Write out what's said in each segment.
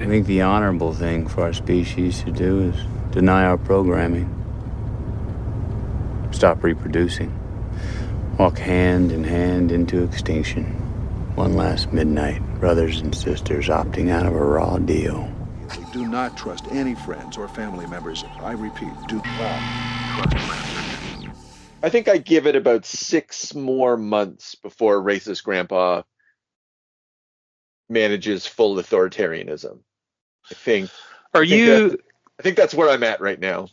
I think the honorable thing for our species to do is deny our programming. Stop reproducing. Walk hand in hand into extinction. One last midnight, brothers and sisters opting out of a raw deal. Do not trust any friends or family members. I repeat, do not trust friends. I think I give it about 6 more months before racist grandpa manages full authoritarianism. I think. Are you? I think that's where I'm at right now.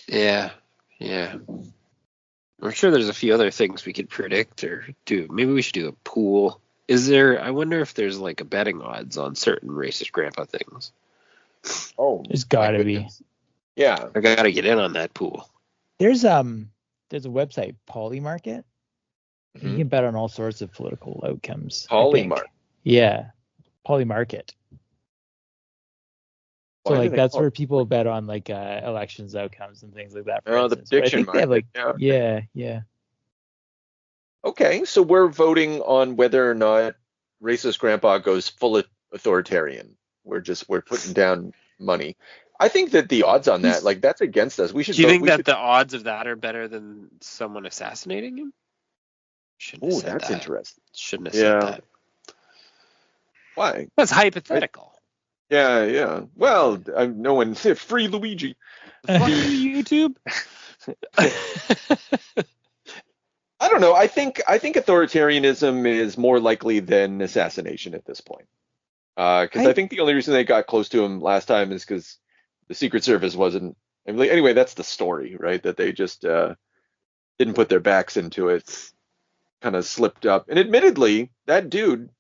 Yeah. I'm sure there's a few other things we could predict or do. Maybe we should do a pool. I wonder if there's like a betting odds on certain racist grandpa things. Oh, There's gotta be. Yeah. I gotta get in on that pool. There's a website, Polymarket. Mm-hmm. You can bet on all sorts of political outcomes. Polymarket. Yeah. Polymarket. So like that's where people bet on like elections outcomes and things like that. The prediction market. They have yeah. Okay, so we're voting on whether or not racist grandpa goes full authoritarian. We're putting down money. I think that the odds on that, like, that's against us. We should. Do you think that the odds of that are better than someone assassinating him? Oh, that's interesting. Shouldn't have said that. Why? That's hypothetical. Yeah. Well, no one said free Luigi. YouTube. I don't know. I think authoritarianism is more likely than assassination at this point. Because I think the only reason they got close to him last time is because the Secret Service wasn't. Anyway, that's the story, right? That they just didn't put their backs into it, kind of slipped up. And admittedly, that dude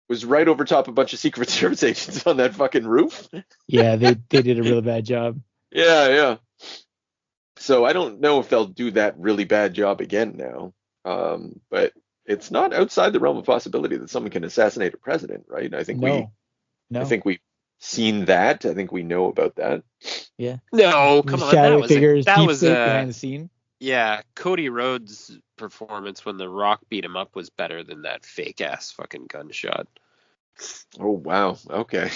was right over top a bunch of Secret Service agents on that fucking roof. Yeah, they did a really bad job. Yeah. So I don't know if they'll do that really bad job again now. But it's not outside the realm of possibility that someone can assassinate a president, right? I think I think we've seen that. I think we know about that. Yeah. No, come on. Shadow figures was behind the scene. Yeah, Cody Rhodes' performance when The Rock beat him up was better than that fake ass fucking gunshot. Oh wow. Okay.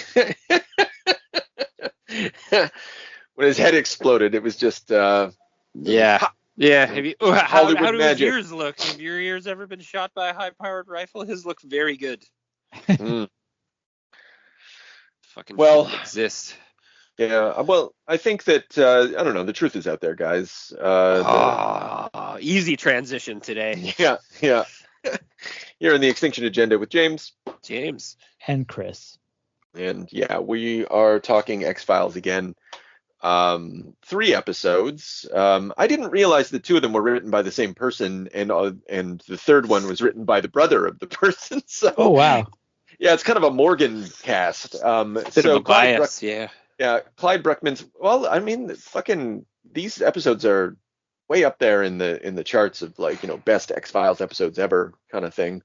When his head exploded, it was just Yeah. How do his ears look? Have your ears ever been shot by a high-powered rifle? His look very good. Mm. Fucking shouldn't exist. Yeah. Well, I think that I don't know. The truth is out there, guys. Easy transition today. Yeah. Here in the Extinction Agenda with James and Chris. And yeah, we are talking X-Files again. 3 episodes. I didn't realize that 2 of them were written by the same person, and the third one was written by the brother of the person. So, oh wow, yeah, it's kind of a Morgan cast. Bit of a bias, yeah. Clyde Bruckman's. Well, I mean, fucking these episodes are way up there in the charts of, like, best X-Files episodes ever kind of thing.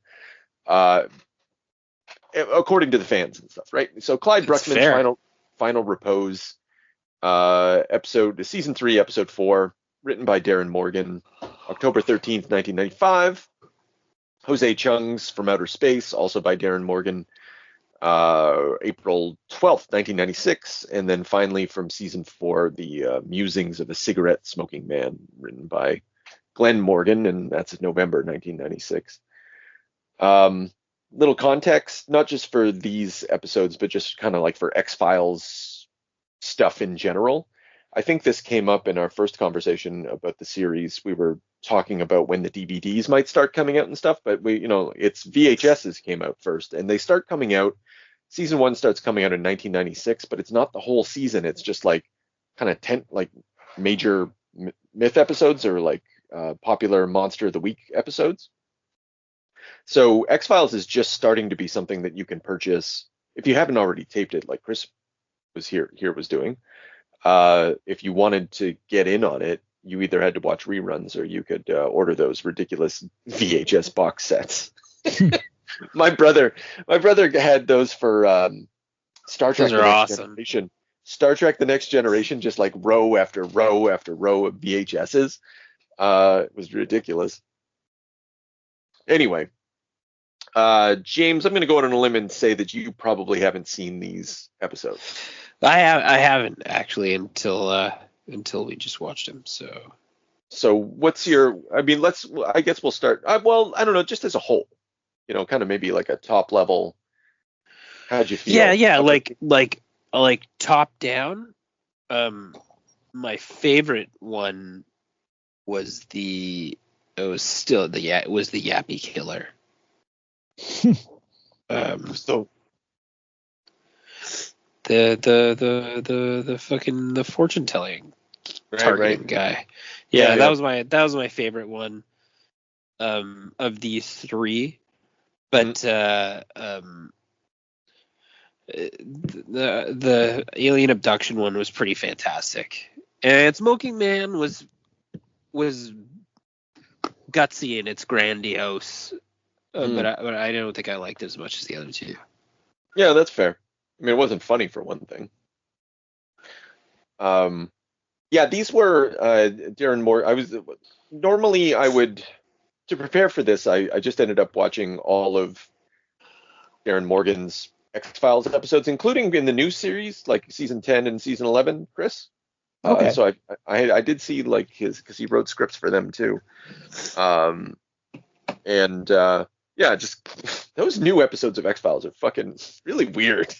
According to the fans and stuff, right? So Clyde Bruckman's final Repose. Season 3, episode 4, written by Darren Morgan, October 13th, 1995. Jose Chung's From Outer Space, also by Darren Morgan, April 12th, 1996. And then finally from season 4, the Musings of a Cigarette Smoking Man, written by Glenn Morgan, and that's November 1996. Little context, not just for these episodes, but just kind of like for X-Files stuff in general. I think this came up in our first conversation about the series. We were talking about when the DVDs might start coming out and stuff, but it's VHSs came out first, and they start coming out. Season 1 starts coming out in 1996, but it's not the whole season. It's just like kind of 10 like major myth episodes, or like popular Monster of the Week episodes. So X-Files is just starting to be something that you can purchase if you haven't already taped it, like Chris was doing. If you wanted to get in on it, you either had to watch reruns or you could order those ridiculous VHS box sets. my brother had those for Star Trek: The Next Generation. Star Trek: The Next Generation, just like row after row after row of VHSs. It was ridiculous. Anyway, James, I'm going to go out on a limb and say that you probably haven't seen these episodes. I haven't actually until we just watched him. So what's your? I mean, I guess we'll start. Well, I don't know, just as a whole. Kind of maybe like a top level. How'd you feel? Yeah, like top down. My favorite one was the Yappy Killer. So the fucking the fortune telling targeting guy. Yeah, that was my favorite one of these three. But the alien abduction one was pretty fantastic. And Smoking Man was gutsy and it's grandiose. But I don't think I liked it as much as the other two. Yeah, that's fair. I mean, it wasn't funny for one thing. Yeah, these were Darren Moore. Normally I would, to prepare for this, I just ended up watching all of Darren Morgan's X-Files episodes, including in the new series, like season 10 and season 11, Chris. Okay. So I did see like because he wrote scripts for them too. Yeah, just those new episodes of X-Files are fucking really weird.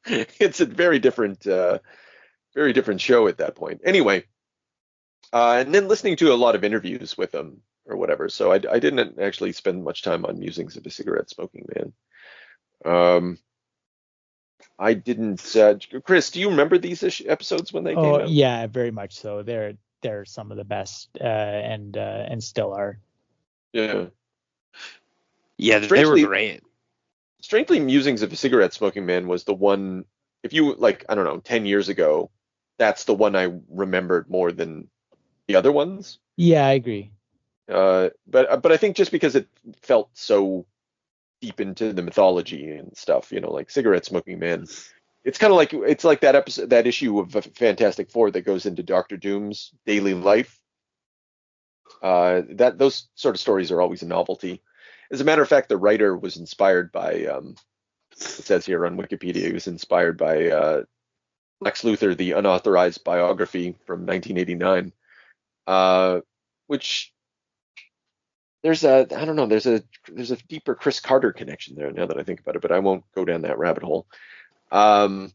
It's a very different show at that point. Anyway, and then listening to a lot of interviews with him or whatever. So I didn't actually spend much time on Musings of a Cigarette Smoking Man. I didn't. Chris, do you remember these episodes when they came out? Yeah, very much so. They're some of the best, and still are. Yeah. Yeah, they were great. Strangely, Musings of a Cigarette Smoking Man was the one. If you like, I don't know, 10 years ago, that's the one I remembered more than the other ones. Yeah, I agree. But I think just because it felt so deep into the mythology and stuff, like Cigarette Smoking Man, it's kind of like that episode, that issue of Fantastic Four that goes into Doctor Doom's daily life. Those sort of stories are always a novelty. As a matter of fact, the writer was inspired by, it says here on Wikipedia, he was inspired by Lex Luthor, the unauthorized biography from 1989, which there's a deeper Chris Carter connection there now that I think about it, but I won't go down that rabbit hole. So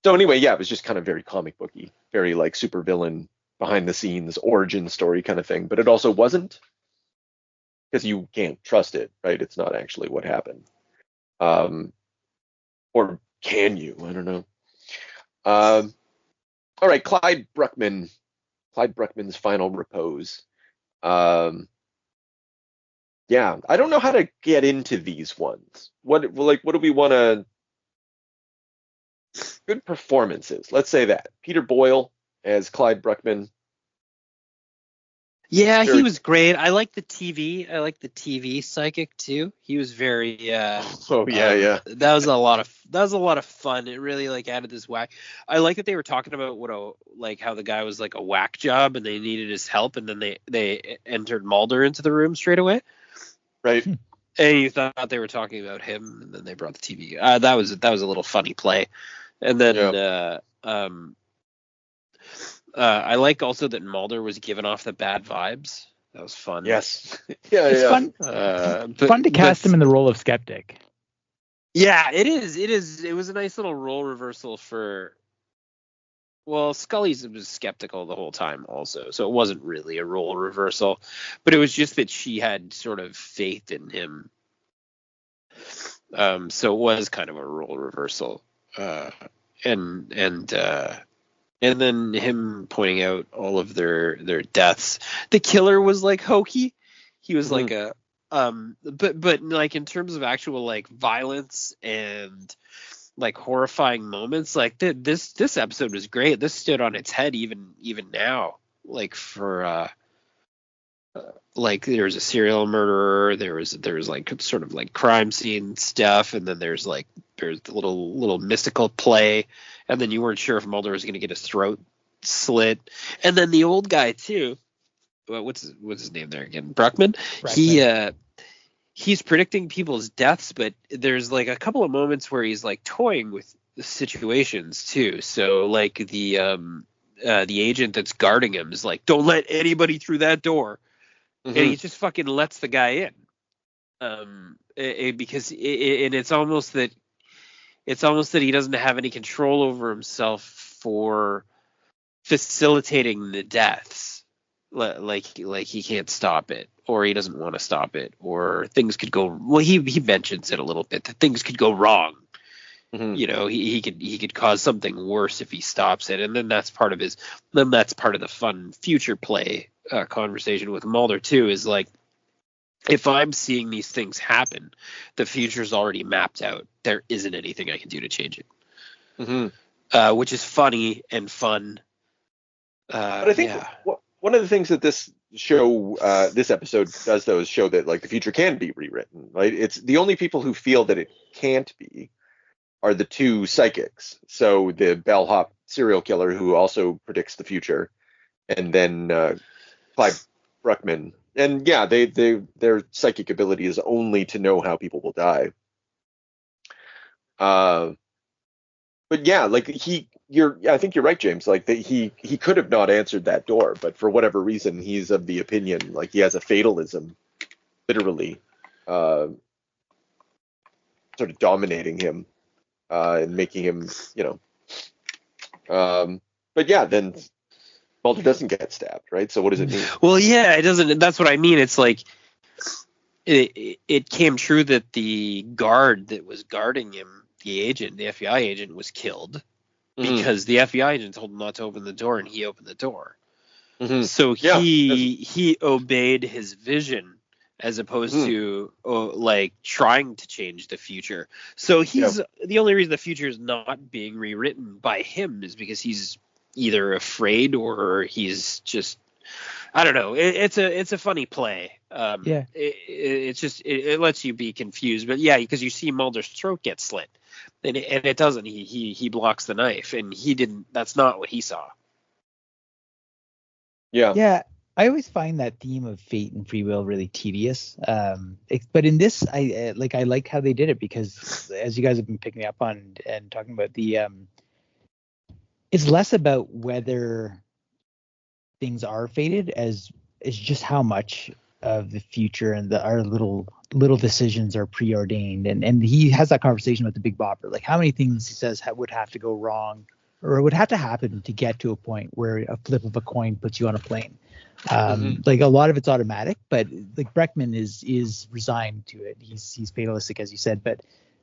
anyway, yeah, it was just kind of very comic booky, very like supervillain behind the scenes origin story kind of thing, but it also wasn't, because you can't trust it, right? It's not actually what happened. Or can you? I don't know. All right, Clyde Bruckman's final Repose. Yeah, I don't know how to get into these ones. What do we want to? Good performances. Let's say that Peter Boyle as Clyde Bruckman. Yeah, he was great. I like the TV. I like the TV psychic too. He was very. Oh yeah. That was a lot of fun. It really like added this whack. I like that they were talking about how the guy was like a whack job and they needed his help, and then they entered Mulder into the room straight away. Right. And you thought they were talking about him, and then they brought the TV. That was a little funny play. And then I like also that Mulder was giving off the bad vibes. That was fun. Yes. It's fun. Fun to cast him in the role of skeptic. Yeah, it is. It was a nice little role reversal for. Well, Scully was skeptical the whole time also, so it wasn't really a role reversal, but it was just that she had sort of faith in him. So it was kind of a role reversal, and then him pointing out all of their deaths. The killer was like hokey. He was like a but like in terms of actual like violence and like horrifying moments, like this episode was great. This stood on its head even now. Like for like there's a serial murderer, there was like sort of like crime scene stuff, and then there's the little mystical play, and then you weren't sure if Mulder was going to get his throat slit, and then the old guy too. What's his name there again? Bruckman. he's predicting people's deaths, but there's like a couple of moments where he's like toying with the situations too. So like the agent that's guarding him is like, don't let anybody through that door. And he just fucking lets the guy in. Because it's almost that he doesn't have any control over himself for facilitating the deaths. Like he can't stop it, or he doesn't want to stop it, or things could go. Well, he mentions it a little bit that things could go wrong. You know, he could cause something worse if he stops it, and then that's part of the fun future play conversation with Mulder too. Is like, if I'm seeing these things happen, the future's already mapped out. There isn't anything I can do to change it. Which is funny and fun. But I think one of the things that this episode does, though, is show that like the future can be rewritten. Right? It's the only people who feel that it can't be are the two psychics. So the bellhop serial killer who also predicts the future, and then Clyde Bruckman. And yeah, their psychic ability is only to know how people will die. But yeah, like I think you're right, James. Like he could have not answered that door, but for whatever reason, he's of the opinion, like he has a fatalism, literally, sort of dominating him, and making him, but yeah, then Mulder doesn't get stabbed, right? So what does it mean? Well, yeah, it doesn't. That's what I mean. It's like it came true that the guard that was guarding him, the FBI agent, was killed because the FBI agent told him not to open the door, and he opened the door. So he obeyed his vision as opposed to like trying to change the future. So the only reason the future is not being rewritten by him is because he's either afraid or he's just, I don't know. It's a funny play. It lets you be confused, but yeah, because you see Mulder's throat get slit, and it doesn't. He blocks the knife, and he didn't. That's not what he saw. Yeah. I always find that theme of fate and free will really tedious. But in this, I like how they did it, because as you guys have been picking up on and talking about, it's less about whether things are fated as just how much of the future and our little decisions are preordained. And he has that conversation with the Big Bopper, like how many things he says would have to go wrong or would have to happen to get to a point where a flip of a coin puts you on a plane. Like a lot of it's automatic, but like Breckman is resigned to it. He's fatalistic, as you said,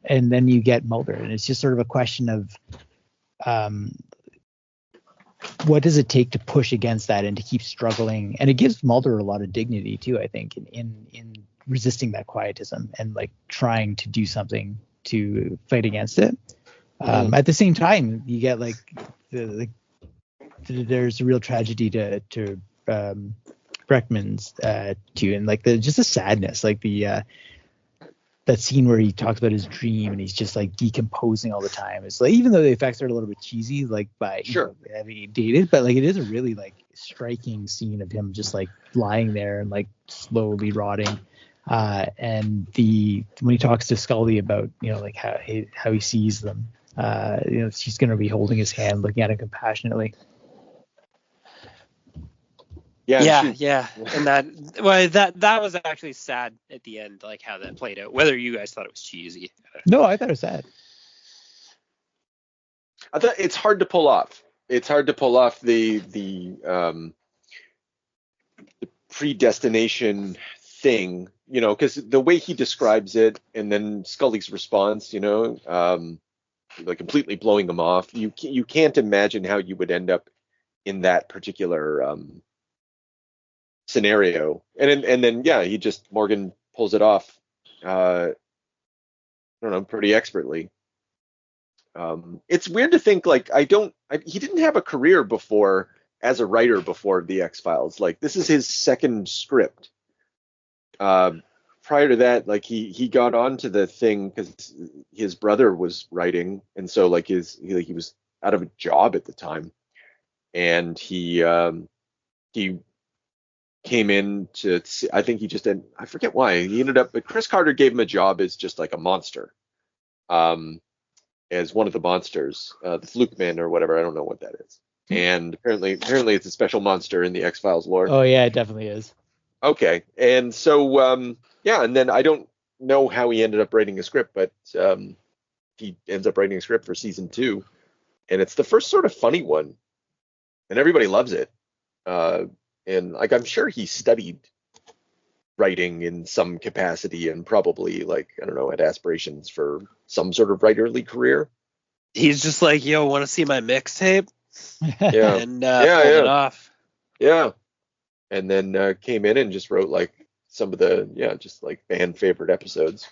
and then you get Mulder, and it's just sort of a question of what does it take to push against that and to keep struggling. And it gives Mulder a lot of dignity too, I think, in resisting that quietism and like trying to do something to fight against it. At the same time, you get like there's a real tragedy to Breckman's too, and like just the sadness, like that scene where he talks about his dream and he's just like decomposing all the time. It's like, even though the effects are a little bit cheesy, like by having dated, but like it is a really like striking scene of him just like lying there and like slowly rotting. And when he talks to Scully about like how he sees them, she's gonna be holding his hand, looking at him compassionately. Yeah. And that was actually sad at the end, like how that played out. Whether you guys thought it was cheesy. No, I thought it was sad. I thought it's hard to pull off. It's hard to pull off the predestination thing, because the way he describes it, and then Scully's response, like completely blowing them off. You can't imagine how you would end up in that particular scenario, and then Morgan pulls it off. I don't know, pretty expertly. It's weird to think like he didn't have a career before as a writer before the X-Files. Like this is his second script. Prior to that, like he got onto the thing because his brother was writing, and so like he was out of a job at the time, and he came in to see, I think he just didn't, I forget why he ended up, but Chris Carter gave him a job as just like a monster, as one of the monsters, the Fluke Man or whatever. I don't know what that is. And apparently it's a special monster in the X-Files lore. Oh yeah, it definitely is. Okay. And so, yeah, and then I don't know how he ended up writing a script, but he ends up writing a script for season 2. And it's the first sort of funny one. And everybody loves it. And like, I'm sure he studied writing in some capacity and probably, like, I don't know, had aspirations for some sort of writerly career. He's just like, yo, want to see my mixtape? Yeah. And Yeah, pulled yeah. it off. Yeah. And then came in and just wrote like some of the, just like fan favorite episodes.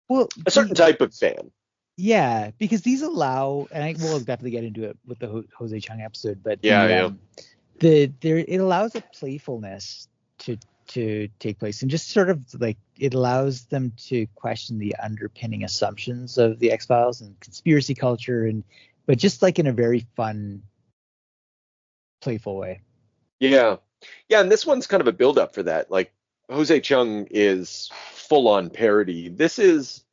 Well, A certain type of fan. yeah, because these allow, and we'll definitely get into it with the Jose Chung episode, but it allows a playfulness to take place, and just sort of like it allows them to question the underpinning assumptions of the X-Files and conspiracy culture, but just like in a very fun, playful way. Yeah. Yeah, and this one's kind of a build up for that. Like Jose Chung is full on parody. This is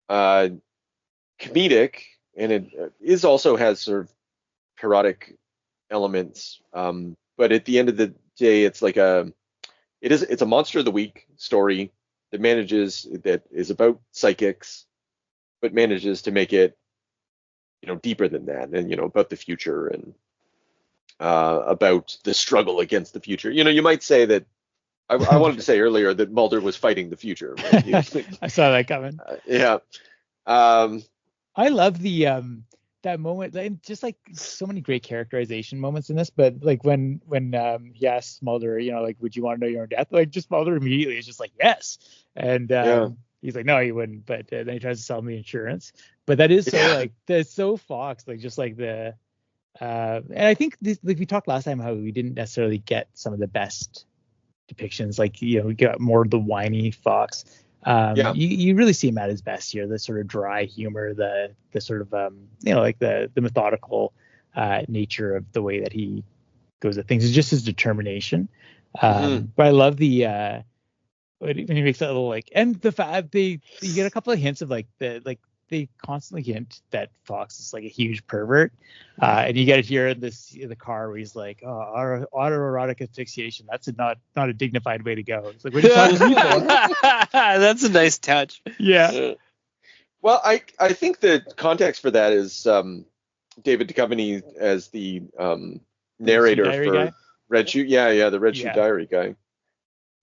comedic, and it is also has sort of parodic elements. But at the end of the day, it's like it's a Monster of the Week story that is about psychics, but manages to make it, deeper than that, and about the future and about the struggle against the future. You might say that I wanted to say earlier that Mulder was fighting the future. Right? I saw that coming. Yeah. I love the that moment, and just like so many great characterization moments in this, but like when he asks Mulder, like, would you want to know your own death? Like, just Mulder immediately is just like, yes. And he's like, no, he wouldn't, but then he tries to sell him the insurance. But that is so like, that's so Fox, like, just like the and I think this, like we talked last time how we didn't necessarily get some of the best depictions, like, we got more of the whiny Fox. You really see him at his best here, the sort of dry humor, the sort of like the methodical nature of the way that he goes at things, is just his determination. But I love the when he makes that little, like, and the fact you get a couple of hints of like they constantly hint that Fox is like a huge pervert, and you get it here in the car where he's like, oh, autoerotic asphyxiation, that's not a dignified way to go. It's like, what are you talking to me for? That's a nice touch. Yeah. Well, I think the context for that is David Duchovny as the narrator for guy? Red Shoe. Yeah, the Red Shoe Diary guy.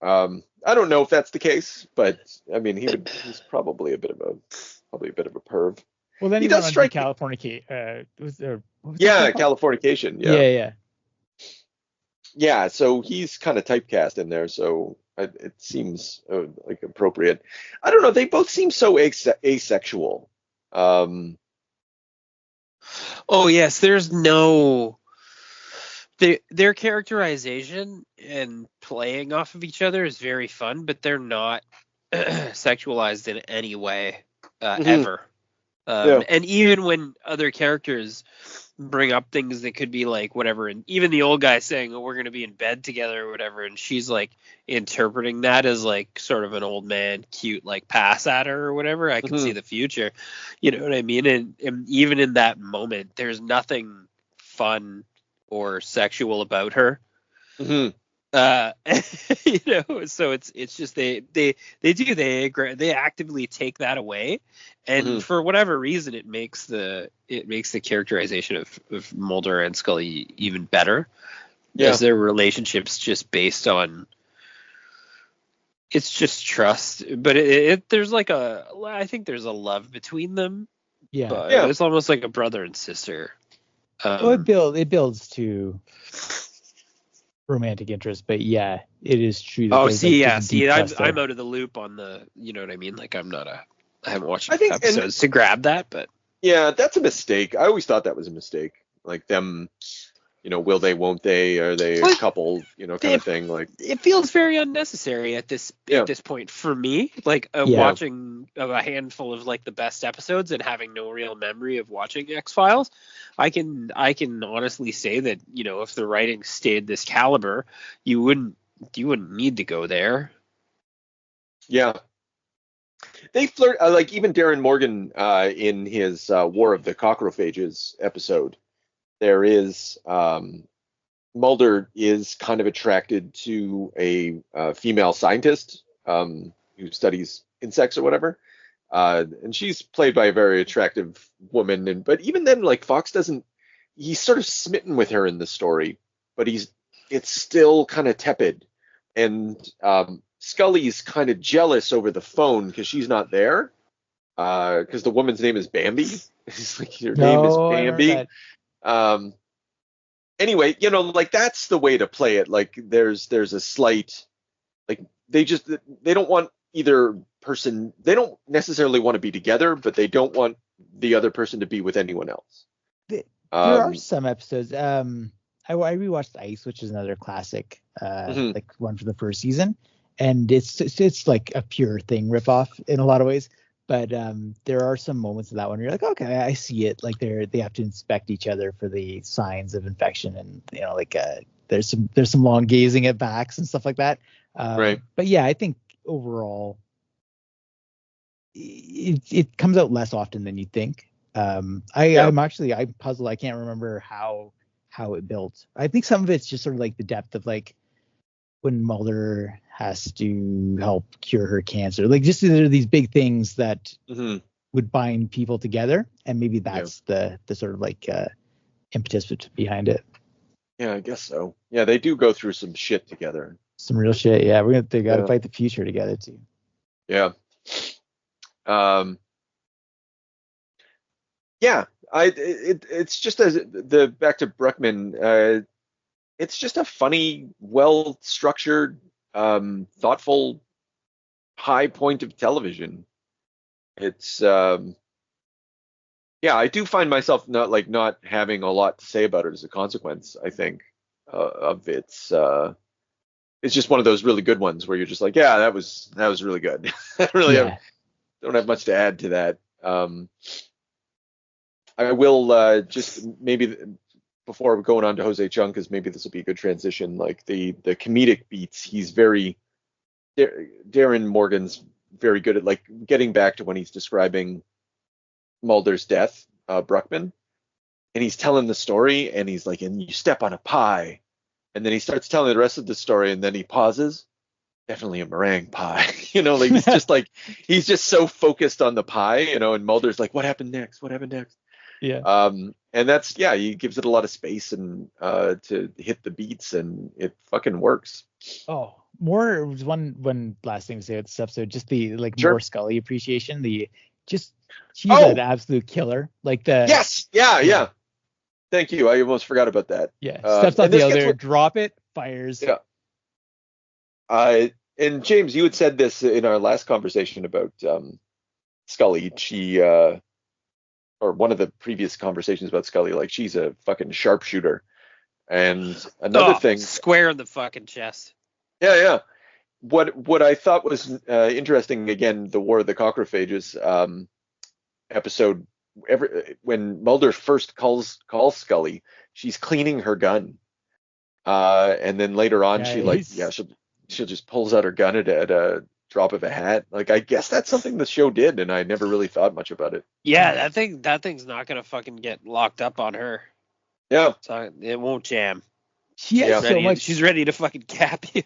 I don't know if that's the case, but I mean, he's probably a bit of a perv. Well, then he does strike California. Californication. Yeah. Yeah. So he's kind of typecast in there, so it seems like appropriate. I don't know. They both seem so asexual. Oh yes, there's no. Their characterization and playing off of each other is very fun, but they're not sexualized in any way ever. And even when other characters bring up things that could be like whatever, and even the old guy saying, oh, we're going to be in bed together or whatever, and she's like interpreting that as like sort of an old man cute like pass at her or whatever, I can see the future, you know what I mean? And even in that moment, there's nothing fun or sexual about her. So it's just they actively take that away, and for whatever reason it makes the characterization of Mulder and Scully even better, as their relationship's just based on, it's just trust, but there's like I think there's a love between them, but it's almost like a brother and sister. It builds to romantic interest, but it is true. I'm out of the loop on the, you know what I mean? Like I haven't watched episodes to grab that, but that's a mistake. I always thought that was a mistake. Like them, will they, won't they? Are they a couple? Kind of thing. Like it feels very unnecessary at this point for me. Like watching a handful of like the best episodes and having no real memory of watching X-Files. I can honestly say that, if the writing stayed this caliber, you wouldn't need to go there. Yeah. They flirt, like even Darren Morgan in his War of the Cockrophages episode, there is Mulder is kind of attracted to a female scientist who studies insects or whatever. And she's played by a very attractive woman. But even then, like Fox doesn't, he's sort of smitten with her in the story, but it's still kind of tepid. And Scully's kind of jealous over the phone because she's not there. Because the woman's name is Bambi. He's like, your name is Bambi. Anyway, like that's the way to play it. Like there's a slight, like they don't want either person, they don't necessarily want to be together, but they don't want the other person to be with anyone else. There are some episodes. I rewatched Ice, which is another classic, like one from the first season, and it's like a pure thing ripoff in a lot of ways. But there are some moments in that one where you're like, okay, I see it. Like they have to inspect each other for the signs of infection, and like there's some long gazing at backs and stuff like that. Right. But yeah, I think overall it comes out less often than you think. I'm puzzled. I can't remember how it built. I think some of it's just sort of like the depth of like when Mulder has to help cure her cancer. Like just there are these big things that would bind people together, and maybe that's the sort of like impetus behind it. Yeah, I guess so. Yeah, they do go through some shit together. Some real shit. Yeah, they got to fight the future together too. Yeah. Yeah. It's just back to Bruckman. It's just a funny, well-structured, thoughtful, high point of television. It's I do find myself not having a lot to say about it as a consequence. I think of its. It's just one of those really good ones where you're just like, yeah, that was really good. I really don't have much to add to that. I will just maybe before going on to Jose Chung, because maybe this will be a good transition. Like the comedic beats, he's Darren Morgan's very good at like getting back to when he's describing Mulder's death, Bruckman, and he's telling the story, and he's like, and you step on a pie, and then he starts telling the rest of the story, and then he pauses. Definitely a meringue pie, like he's just like he's just so focused on the pie, and Mulder's like, what happened next? What happened next? Yeah. And that's he gives it a lot of space and to hit the beats, and it fucking works. Oh, one last thing to say about this episode, just the more Scully appreciation. She's an absolute killer. Like the yes, yeah. Thank you. I almost forgot about that. Yeah, steps on the other, drop it, fires. Yeah. And James, you had said this in our last conversation about Scully. She or one of the previous conversations about Scully, like she's a fucking sharpshooter. And another thing, square in the fucking chest. Yeah. What I thought was interesting, again, the War of the Cockrophages episode. When Mulder first calls Scully, she's cleaning her gun, and then later on she'll just pulls out her gun at a drop of a hat. Like I guess that's something the show did, and I never really thought much about it. Yeah, that thing's not gonna fucking get locked up on her. Yeah, so it won't jam. She has so much. She's ready to fucking cap you.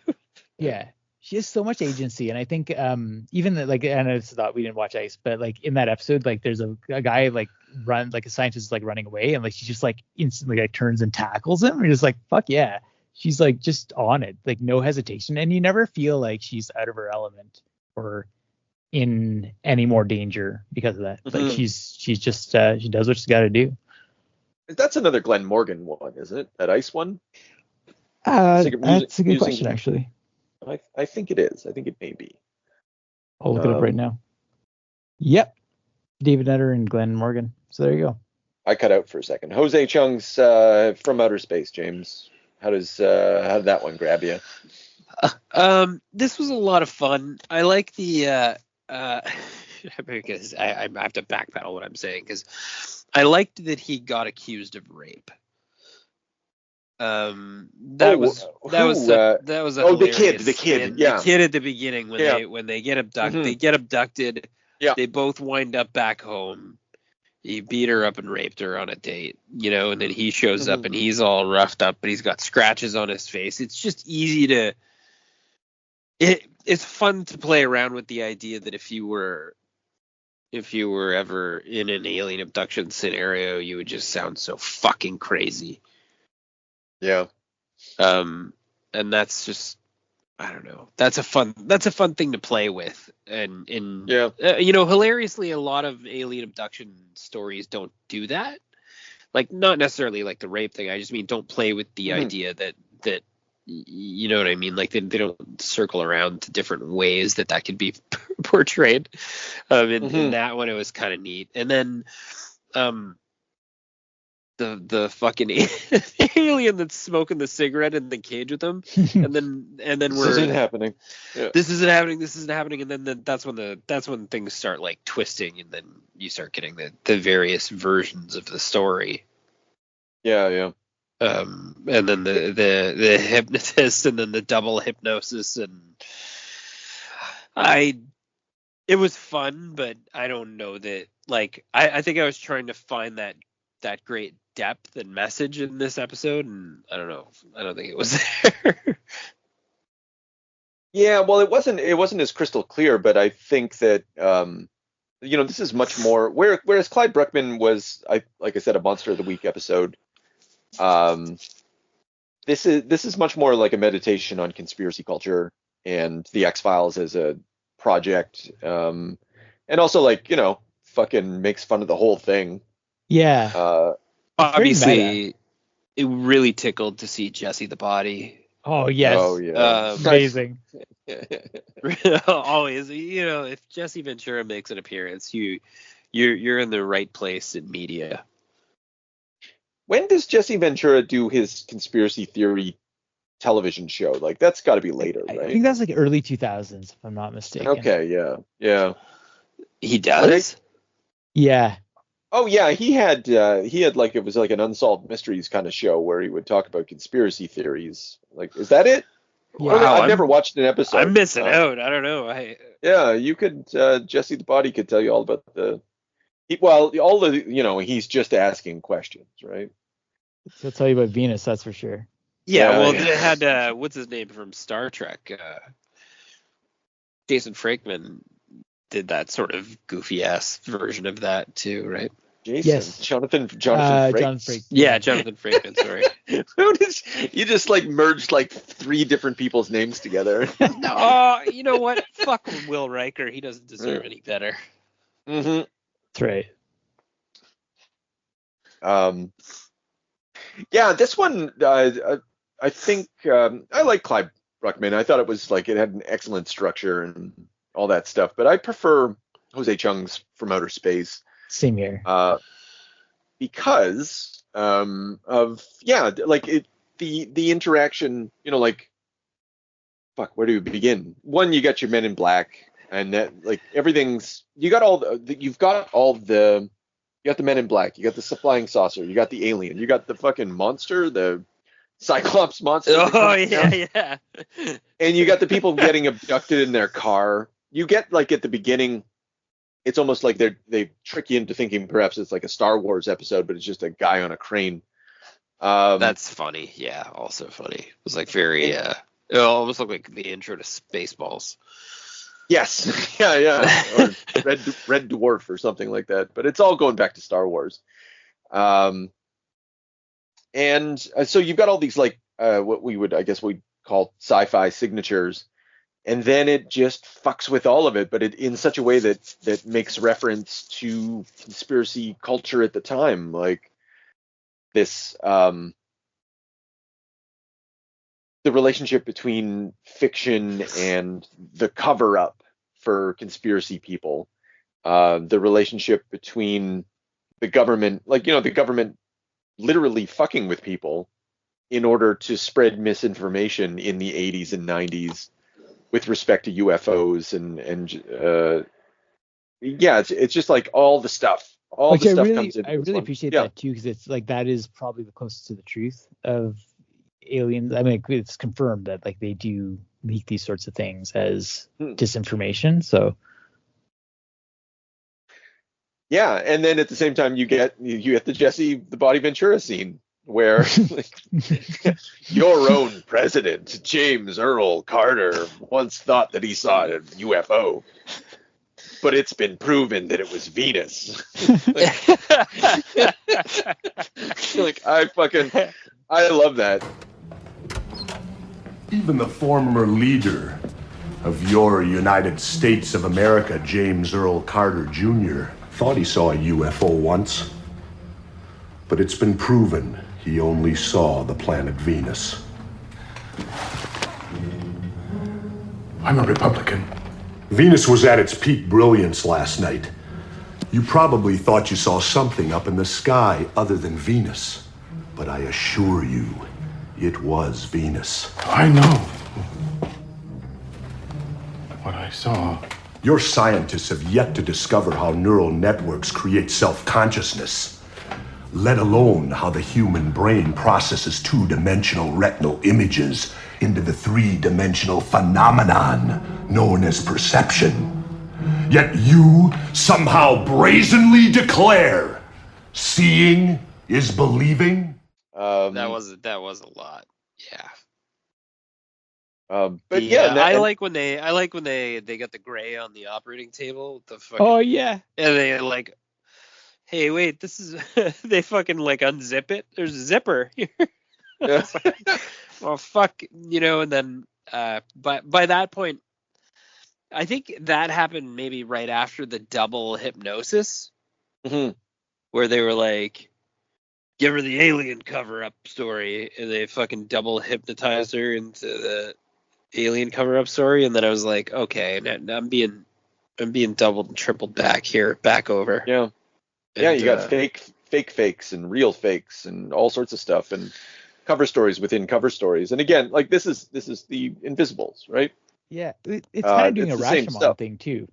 Yeah. She has so much agency, and I think even like, and I thought we didn't watch Ice, but like in that episode, like there's a guy like a scientist like running away, and like she just like instantly like turns and tackles him, and just like fuck yeah, she's like just on it, like no hesitation, and you never feel like she's out of her element or in any more danger because of that. Like she's just she does what she's got to do. That's another Glenn Morgan one, isn't it? That Ice one. That's a good question, actually. I think it is. I think it may be. I'll look it up right now. Yep. David Nutter and Glenn Morgan. So there you go. I cut out for a second. Jose Chung's From Outer Space, James. How did that one grab you? This was a lot of fun. I like the because I have to backpedal what I'm saying, because I liked that he got accused of rape. That was a hilarious the kid, spin. yeah. The kid at the beginning when Yeah. they get abducted, Mhm. they get abducted. Yeah. They both wind up back home. He beat her up and raped her on a date, and then he shows up and he's all roughed up, but he's got scratches on his face. It's just easy to. It's fun to play around with the idea that if you were ever in an alien abduction scenario, you would just sound so fucking crazy. Yeah. And that's just, I don't know. That's a fun thing to play with. And hilariously, a lot of alien abduction stories don't do that. Like, not necessarily like the rape thing. I just mean don't play with the idea that you know what I mean? Like they don't circle around to different ways that could be portrayed. In that one, it was kind of neat. And then, the fucking alien that's smoking the cigarette in the cage with him, and then This isn't happening. Yeah. This isn't happening, and then that's when things start like twisting, and then you start getting the various versions of the story. Yeah. And then the hypnotist, and then the double hypnosis, and it was fun, but I don't know that, like, I think I was trying to find that great depth and message in this episode, and I don't know. I don't think it was there. Yeah, well, it wasn't as crystal clear, but I think that this is much more whereas Clyde Bruckman was, like I said, a Monster of the Week episode. This is much more like a meditation on conspiracy culture and the X-Files as a project, and also, like, fucking makes fun of the whole thing. Yeah. Obviously, it really tickled to see Jesse the Body. Oh yes. Oh yeah. Amazing. Always, if Jesse Ventura makes an appearance, you're in the right place in media. When does Jesse Ventura do his conspiracy theory television show? Like, that's got to be later, right? I think that's like early 2000s, if I'm not mistaken. Okay, yeah. He does? Yeah. Oh yeah, he had like, it was like an unsolved mysteries kind of show where he would talk about conspiracy theories. Like, is that it? Yeah. Wow, I've never watched an episode. I'm missing out. I don't know. Yeah, you could. Jesse the Body could tell you all about he's just asking questions, right? He'll tell you about Venus, that's for sure. Yeah, well, it had what's his name from Star Trek? Jason Frankman did that sort of goofy ass version of that too, right? Jason, yes. Jonathan Frakes. Yeah, Jonathan Frankman. Sorry. You just like merged like three different people's names together. No, you know what? Fuck Will Riker. He doesn't deserve any better. Mm-hmm. That's right. Yeah, this one, I think I like Clyde Bruckman. I thought it was like, it had an excellent structure and all that stuff, but I prefer Jose Chung's From Outer Space. Same here. Because the interaction, like, fuck, where do you begin? One, you got your Men in Black, and that, like, everything's, you got the Men in Black, you got the flying saucer, you got the alien, you got the fucking monster, the Cyclops monster. Oh yeah. And you got the people getting abducted in their car. You get, like, at the beginning, it's almost like they trick you into thinking perhaps it's like a Star Wars episode, but it's just a guy on a crane. That's funny. Yeah, also funny. It was like very it almost looked like the intro to Spaceballs. Yes. Yeah. Or Red Dwarf or something like that. But it's all going back to Star Wars. And so you've got all these, like, what we'd call sci-fi signatures. And then it just fucks with all of it, but in such a way that makes reference to conspiracy culture at the time. Like this, the relationship between fiction and the cover-up for conspiracy people, the relationship between the government, the government literally fucking with people in order to spread misinformation in the 80s and 90s with respect to UFOs and yeah, it's just like all the stuff Which I comes into I this really one. appreciate Yeah. that too, because it's like that is probably the closest to the truth of aliens. I mean, it's confirmed that like they do leak these sorts of things as disinformation. So Yeah, and then at the same time you get the Jesse the Body Ventura scene where like, your own president, James Earl Carter, once thought that he saw a UFO, but it's been proven that it was Venus. Like I love that. Even the former leader of your United States of America, James Earl Carter Jr., thought he saw a UFO once. But it's been proven he only saw the planet Venus. I'm a Republican. Venus was at its peak brilliance last night. You probably thought you saw something up in the sky other than Venus. But I assure you, it was Venus. I know what I saw. Your scientists have yet to discover how neural networks create self-consciousness, let alone how the human brain processes two-dimensional retinal images into the three-dimensional phenomenon known as perception. Yet you somehow brazenly declare seeing is believing? That was a lot. Yeah. But yeah, I like when they got the gray on the operating table. The fucking, oh yeah, and they like, hey, wait, this is they fucking like unzip it. There's a zipper here. Yeah. Well, fuck, and then by that point, I think that happened maybe right after the double hypnosis, where they were like, give her the alien cover-up story, and they fucking double hypnotized her into the alien cover-up story, and then I was like, okay, I'm being doubled and tripled back over. Yeah. And, yeah, you got fake fakes and real fakes and all sorts of stuff and cover stories within cover stories. And again, like this is the Invisibles, right? yeah. It's kind of doing it's a the same Rashomon stuff. thing too.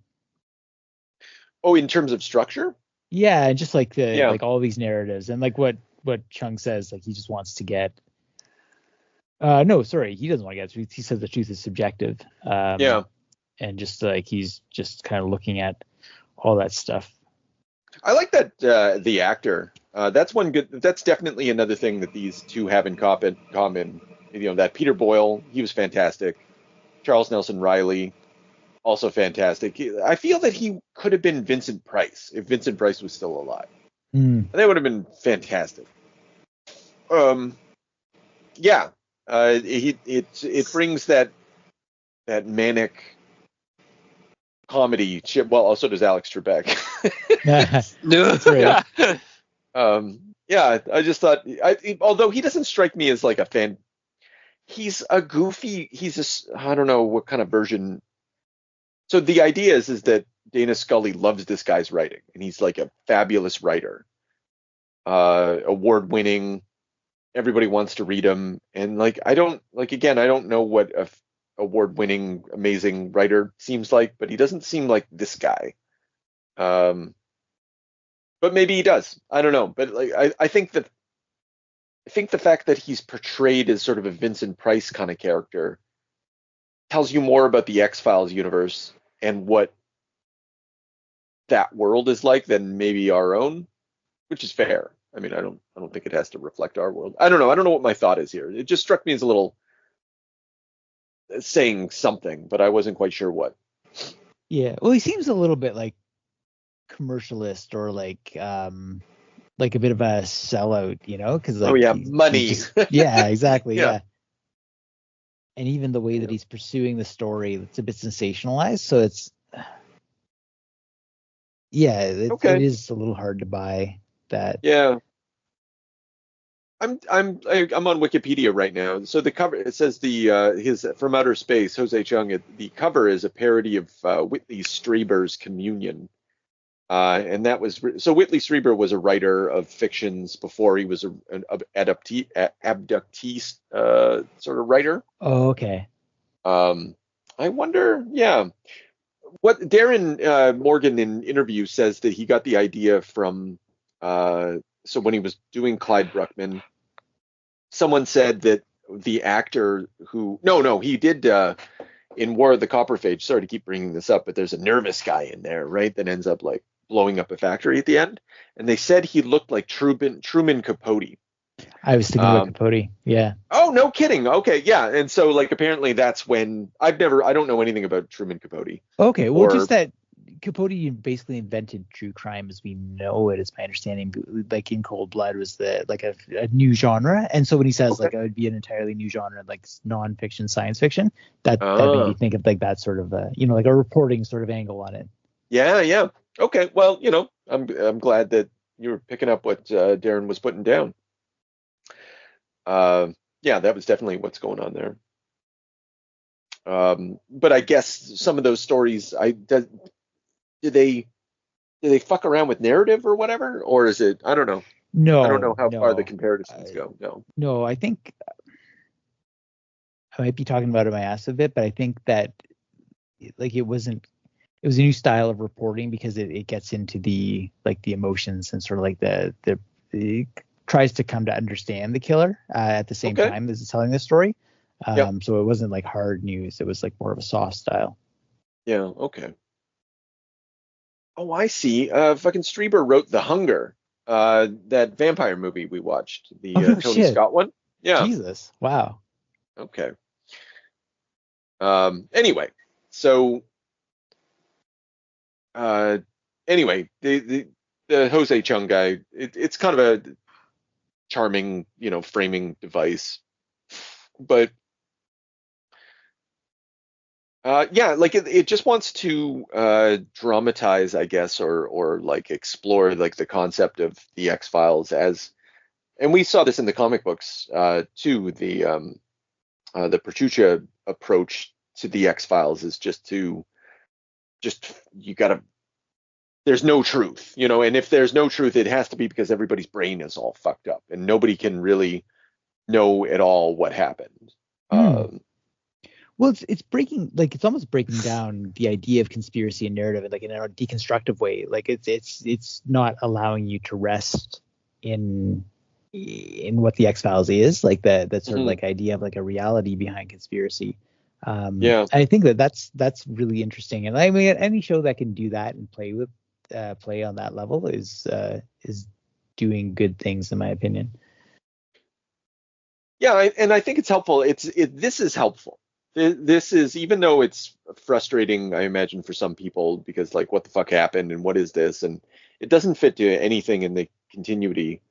Oh, in terms of structure? Yeah, and just like Yeah. like all these narratives and like what Chung says, like he just wants to get. No, sorry, he doesn't want to get truth. He says the truth is subjective. Yeah. And just like he's just kind of looking at all that stuff. I like that the actor. That's one good. That's definitely another thing that these two have in common. That Peter Boyle, he was fantastic. Charles Nelson Riley, also fantastic. I feel that he could have been Vincent Price if Vincent Price was still alive. That would have been fantastic. Yeah. It brings that manic comedy. Well, also does Alex Trebek. No, that's right. Yeah, I just thought, although he doesn't strike me as like a fan, he's a goofy. I don't know what kind of version. So the idea is that Dana Scully loves this guy's writing, and he's like a fabulous writer, award-winning. Everybody wants to read him, and I don't know what a award-winning, amazing writer seems like, but he doesn't seem like this guy. But maybe he does. I don't know. But I think the fact that he's portrayed as sort of a Vincent Price kind of character tells you more about the X-Files universe and what that world is like than maybe our own, which is fair. I mean, I don't think it has to reflect our world. I don't know. I don't know what my thought is here. It just struck me as a little saying something, but I wasn't quite sure what. Yeah. Well, he seems a little bit like commercialist or like a bit of a sellout, because like, oh yeah, money. Yeah, exactly. Yeah. Yeah. And even the way that he's pursuing the story, it's a bit sensationalized. So it's, it is a little hard to buy that. Yeah. I'm on Wikipedia right now. So the cover, it says his From Outer Space, Jose Chung. The cover is a parody of Whitley Strieber's Communion. And that was so Whitley Strieber was a writer of fictions before he was an abductee sort of writer. Oh, okay. I wonder, yeah. what Darren Morgan in interview says that he got the idea from so when he was doing Clyde Bruckman, someone said that the actor who he did in War of the Copperphage. Sorry to keep bringing this up, but there's a nervous guy in there, right, that ends up like blowing up a factory at the end, and they said he looked like Truman Capote. I was thinking about Capote. Yeah. Oh, no kidding. Okay, yeah. And so like apparently that's when I don't know anything about Truman Capote. Okay, well, just that Capote basically invented true crime as we know it, is my understanding. Like in Cold Blood was a new genre, and so when he says like it would be an entirely new genre, like non-fiction, science fiction, that made me think of like that sort of like a reporting sort of angle on it. Yeah. Okay, well, I'm glad that you were picking up what Darren was putting down. Yeah, that was definitely what's going on there. But I guess some of those stories, do they fuck around with narrative or whatever, or is it? I don't know. No, I don't know how far the comparisons go. No, I think I might be talking about it my ass a bit, but I think that like it was a new style of reporting because it gets into the emotions and sort of like it tries to come to understand the killer at the same time as it's telling the story. So it wasn't like hard news. It was like more of a soft style. Yeah. Okay. Oh, I see. Fucking Strieber wrote The Hunger, that vampire movie we watched, the Tony Scott one. Yeah. Jesus. Wow. Okay. Anyway, so anyway, the Jose Chung guy, it's kind of a charming, framing device, but like it just wants to dramatize, I guess, or like explore like the concept of the X-Files as, and we saw this in the comic books too. The Pertuccia approach to the X-Files is there's no truth, and if there's no truth, it has to be because everybody's brain is all fucked up and nobody can really know at all what happened. Well, it's breaking, like it's almost breaking down the idea of conspiracy and narrative, like in a deconstructive way. Like it's not allowing you to rest in what the X-Files is, like that sort of like idea of like a reality behind conspiracy. I think that's really interesting, and I mean any show that can do that and play on that level is doing good things, in my opinion. Yeah, and I think it's helpful. This is helpful. This is, even though it's frustrating, I imagine, for some people, because like, what the fuck happened and what is this? And it doesn't fit to anything in the continuity.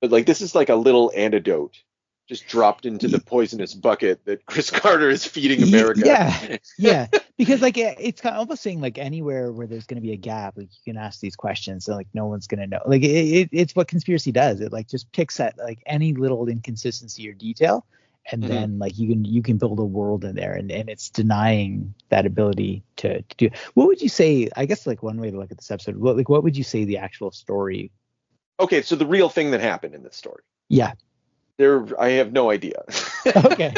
But like, this is like a little antidote just dropped into the poisonous bucket that Chris Carter is feeding America. Yeah. Because like, it's kind of almost saying like anywhere where there's going to be a gap, like you can ask these questions and like no one's going to know. Like it's what conspiracy does. It like just picks at like any little inconsistency or detail. And then like you can build a world in there, and it's denying that ability to do. What would you say? I guess like one way to look at this episode, what would you say the actual story? Okay, so the real thing that happened in this story. Yeah. I have no idea. Okay.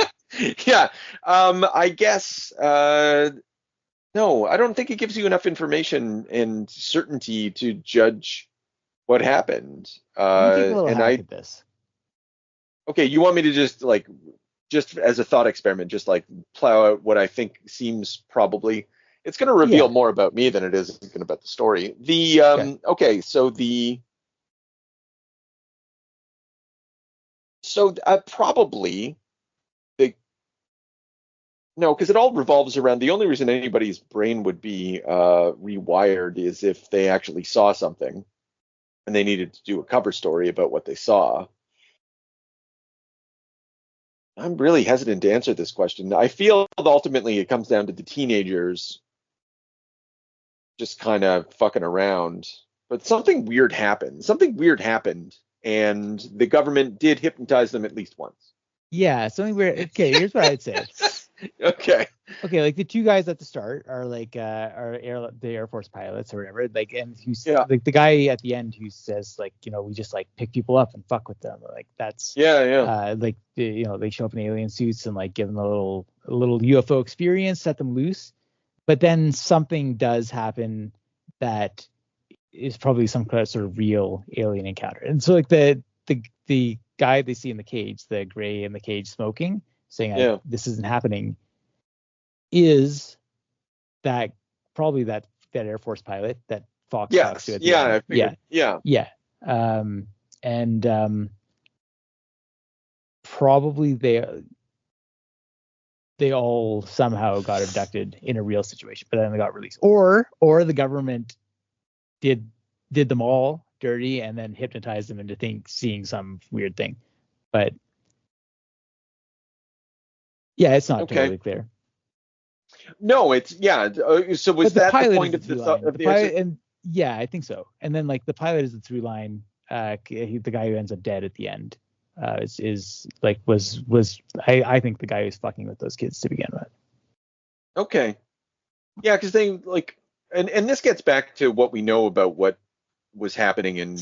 Yeah. I guess no, I don't think it gives you enough information and certainty to judge what happened. At this. Okay, you want me to just as a thought experiment, just like plow out what I think seems probably, it's going to reveal more about me than it is even about the story. Probably because it all revolves around, the only reason anybody's brain would be rewired is if they actually saw something and they needed to do a cover story about what they saw. I'm really hesitant to answer this question. I feel ultimately it comes down to the teenagers just kind of fucking around. But something weird happened. And the government did hypnotize them at least once. Yeah, something weird. Okay, here's what I'd say. Okay, like the two guys at the start are like the Air Force pilots or whatever. Like, and like the guy at the end who says like, we just like pick people up and fuck with them. Like that's like they show up in alien suits and like give them a little UFO experience, set them loose. but then something does happen that is probably some kind of sort of real alien encounter. And so like the guy they see in the cage, the gray in the cage smoking, saying this isn't happening, is that probably that Air Force pilot that Fox talks to at the end. And probably they all somehow got abducted in a real situation, but then they got released, or the government did them all dirty and then hypnotized them into seeing some weird thing. But yeah, it's not totally clear. No, it's so was that the point of the pilot? And yeah, I think so. And then like the pilot is the through line. The guy who ends up dead at the end I think the guy who's fucking with those kids to begin with. Okay. Yeah, because they like, and this gets back to what we know about what was happening in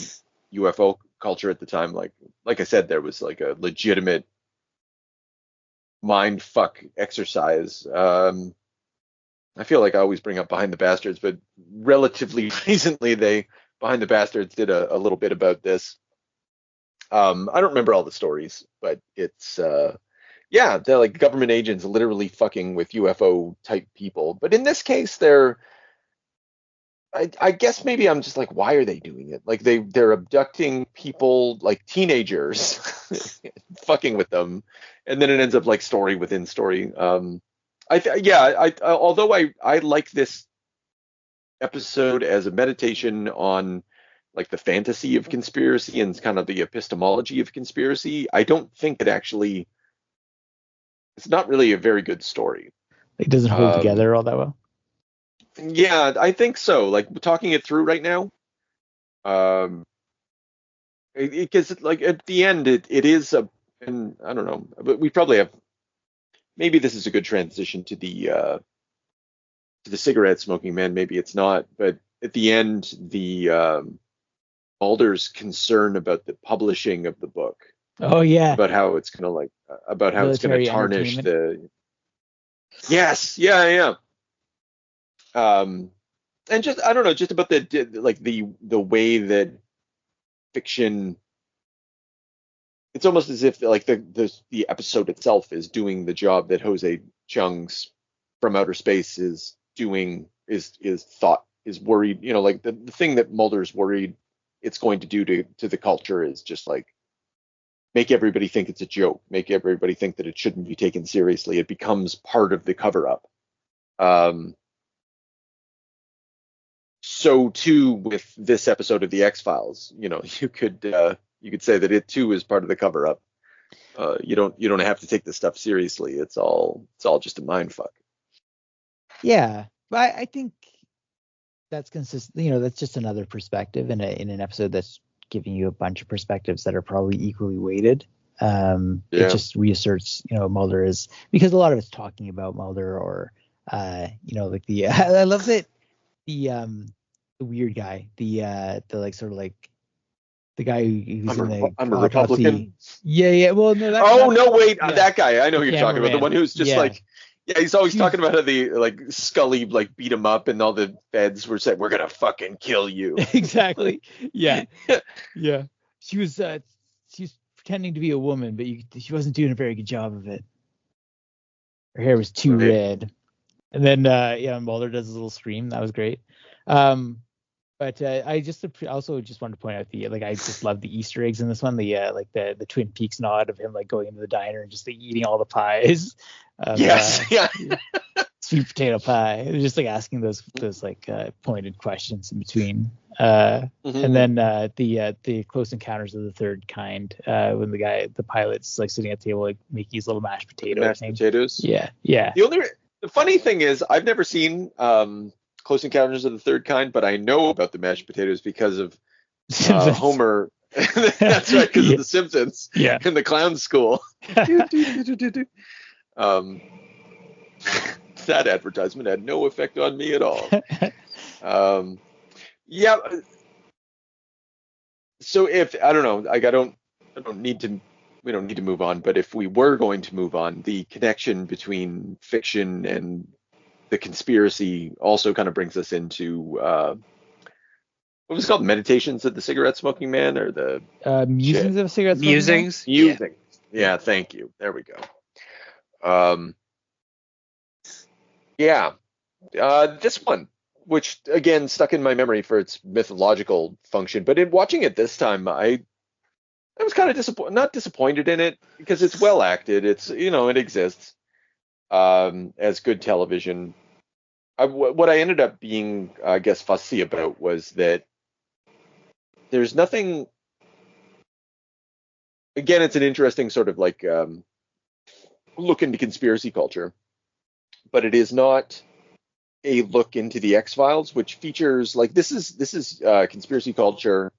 UFO culture at the time. Like I said, there was like a legitimate mind fuck exercise. I feel like I always bring up Behind the Bastards, but relatively recently Behind the Bastards did a little bit about this. I don't remember all the stories, but it's they're like government agents literally fucking with UFO type people. But in this case, I guess maybe I'm just like, why are they doing it? Like they're abducting people, like teenagers, fucking with them, and then it ends up like story within story. Although I like this episode as a meditation on like the fantasy of conspiracy and kind of the epistemology of conspiracy, I don't think it's not really a very good story. It doesn't hold together all that well. Yeah, I think so. Like talking it through right now, because like at the end it is and I don't know, but we probably have. Maybe this is a good transition to the cigarette smoking man. Maybe it's not, but at the end, the Mulder's concern about the publishing of the book. Oh yeah. About how it's gonna tarnish the. Yes. Yeah. And just I don't know, just about the way that fiction. It's almost as if like the episode itself is doing the job that Jose Chung's From Outer Space is doing, is worried, like the thing that Mulder's worried it's going to do to the culture is just like make everybody think it's a joke, make everybody think that it shouldn't be taken seriously. It becomes part of the cover up. So too with this episode of the X-Files, you could say that it too is part of the cover up. You don't have to take this stuff seriously. It's all just a mind fuck. Yeah, but I think that's consistent. That's just another perspective in an episode that's giving you a bunch of perspectives that are probably equally weighted. It just reasserts, Mulder is, because a lot of it's talking about Mulder or, like the I love that the weird guy, the like sort of like the guy who's I'm a Republican. Yeah. Well, no. That guy. I know who you're talking about. The one who's just like. Yeah, he's always talking about how the like Scully like beat him up and all the feds were saying we're gonna fucking kill you. Exactly. Yeah. Yeah. She was pretending to be a woman, but she wasn't doing a very good job of it. Her hair was too red. And then Mulder does his little scream. That was great. But I also just wanted to point out I just love the Easter eggs in this one. The Twin Peaks nod of him like going into the diner and just eating all the pies. Sweet potato pie. Just like asking those like pointed questions in between. And then the Close Encounters of the Third Kind, when the pilot's like sitting at the table like making these little mashed potatoes. Yeah. The funny thing is I've never seen Close Encounters of the Third Kind, but I know about the mashed potatoes because of Homer. That's right, because of the Simpsons. Yeah. In the clown school. That advertisement had no effect on me at all. So if I don't know, like we don't need to move on, but if we were going to move on, the connection between fiction and the conspiracy also kind of brings us into what was it called? Meditations of the Cigarette Smoking Man, or the Musings of a cigarette smoking man? Musings. Musings. Yeah, thank you. There we go. Yeah. This one, which again stuck in my memory for its mythological function, but in watching it this time, I was kind of not disappointed in it, because it's well acted. It's, it exists as good television. What I ended up being, I guess, fussy about was that there's nothing. Again, it's an interesting sort of like look into conspiracy culture, but it is not a look into the X-Files, which features like this is conspiracy culture,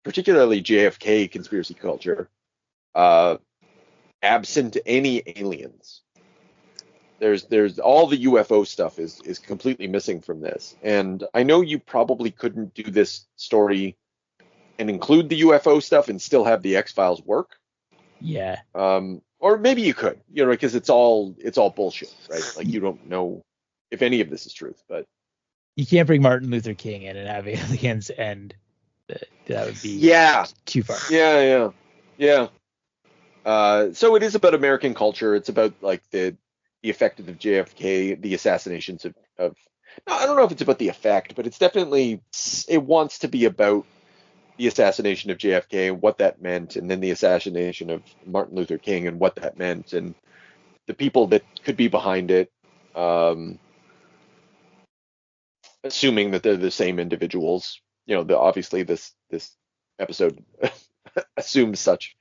particularly JFK conspiracy culture, absent any aliens. There's all the UFO stuff is completely missing from this. And I know you probably couldn't do this story and include the UFO stuff and still have the X-Files work. Yeah. Or maybe you could, because it's all bullshit, right? Like, you don't know if any of this is truth, but You can't bring Martin Luther King in and have aliens, and that would be too far. Yeah. So it is about American culture. It's about like the effect of JFK, the assassinations of I don't know if it's about the effect, but it's definitely, it wants to be about the assassination of JFK and what that meant, and then the assassination of Martin Luther King and what that meant, and the people that could be behind it, assuming that they're the same individuals. Obviously this episode assumes such.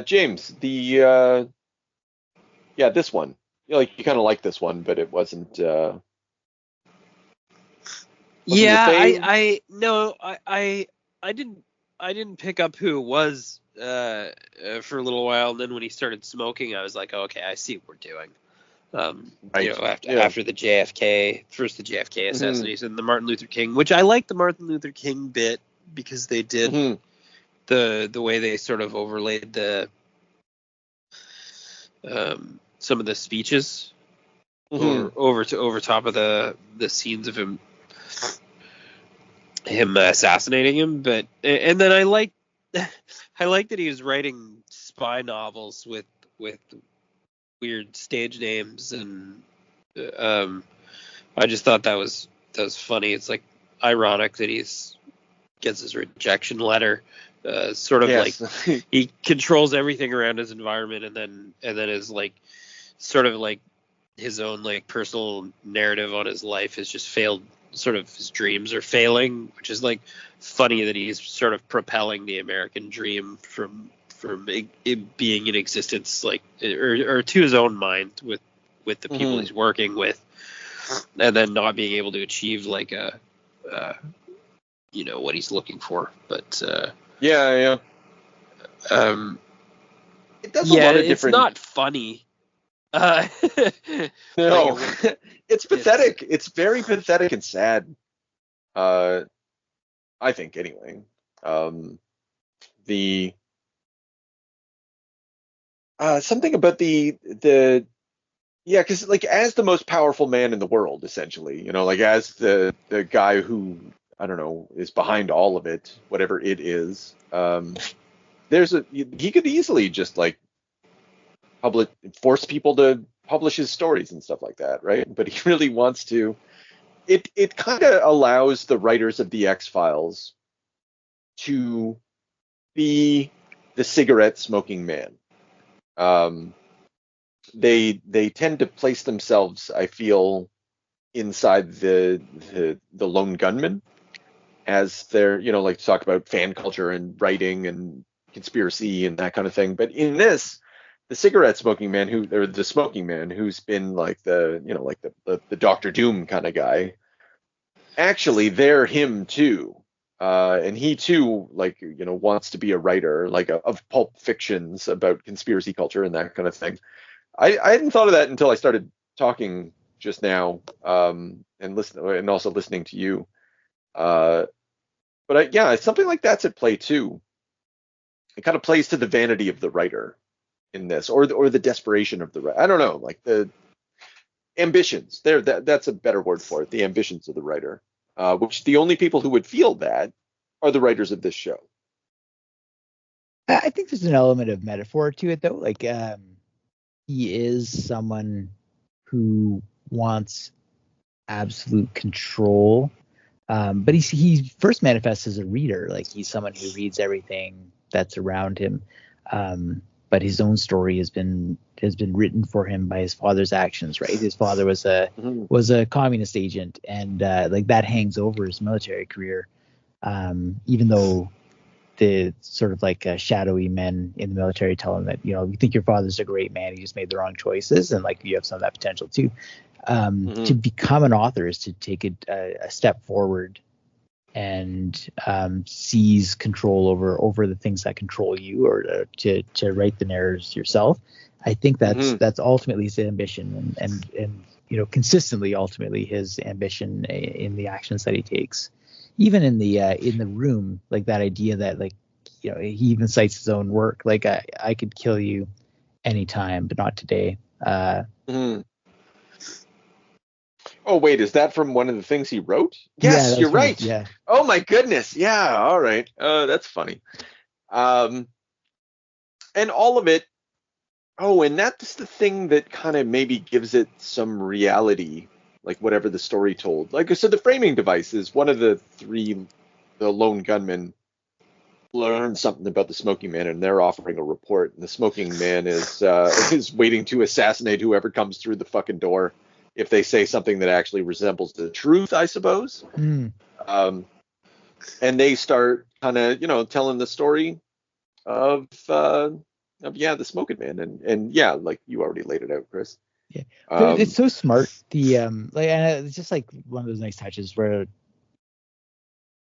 James, this one, you kind of like this one, but it wasn't. I didn't pick up who it was for a little while, and then when he started smoking, I was like, oh, okay, I see what we're doing. After the JFK assassination, the Martin Luther King, which I like the Martin Luther King bit, because they did the way they sort of overlaid the some of the speeches over top of the scenes of him assassinating him. But and then I like that he was writing spy novels with weird stage names, and I just thought that was funny. It's like ironic that gets his rejection letter, like he controls everything around his environment, and then is like sort of like his own like personal narrative on his life has just failed. Sort of his dreams are failing, which is like funny that he's sort of propelling the American dream from it being in existence, like or to his own mind with the people he's working with, and then not being able to achieve like what he's looking for. But it does a lot of different. It's not funny. No, it's pathetic. It's very pathetic and sad. I think anyway. The something about because like as the most powerful man in the world, essentially, like as the guy who, I don't know, is behind all of it, whatever it is. He could easily just like force people to publish his stories and stuff like that, right? But he really wants to. It kind of allows the writers of the X-Files to be the cigarette smoking man. They tend to place themselves, I feel, inside the lone gunman, as they're, like to talk about fan culture and writing and conspiracy and that kind of thing. But in this, the cigarette smoking man, the smoking man, who's been like the Doctor Doom kind of guy, actually they're him too. And he too, like, wants to be a writer, like of pulp fictions about conspiracy culture and that kind of thing. I hadn't thought of that until I started talking just now, and also listening to you. But something like that's at play too. It kind of plays to the vanity of the writer. in this, or the desperation of the writer. I don't know, like the ambitions. That's a better word for it. The ambitions of the writer, which the only people who would feel that are the writers of this show. I think there's an element of metaphor to it, though. Like, he is someone who wants absolute control, but he first manifests as a reader. Like, he's someone who reads everything that's around him, but his own story has been written for him by his father's actions. Right, his father was a communist agent, and like that hangs over his military career, even though the sort of like shadowy men in the military tell him that, you know, you think your father's a great man, he just made the wrong choices, and like you have some of that potential too. To become an author is to take a step forward and seize control over the things that control you, or to write the narratives yourself. I think that's ultimately his ambition, and you know, consistently ultimately his ambition in the actions that he takes. Even in the room, like that idea that, like, you know, he even cites his own work. Like, I could kill you anytime, but not today. Oh wait, is that from one of the things he wrote? Yes, yeah, you're right. Yeah. Oh my goodness. Yeah. All right. That's funny. And all of it. Oh, and that's the thing that kind of maybe gives it some reality. Like whatever the story told. Like, so the framing device is one of the lone gunmen learn something about the smoking man, and they're offering a report. And the smoking man is waiting to assassinate whoever comes through the fucking door if they say something that actually resembles the truth, I suppose. And they start kind of, you know, telling the story of the smoking man, and yeah, like you already laid it out, Chris. Yeah, it's so smart. The like, and it's just like one of those nice touches where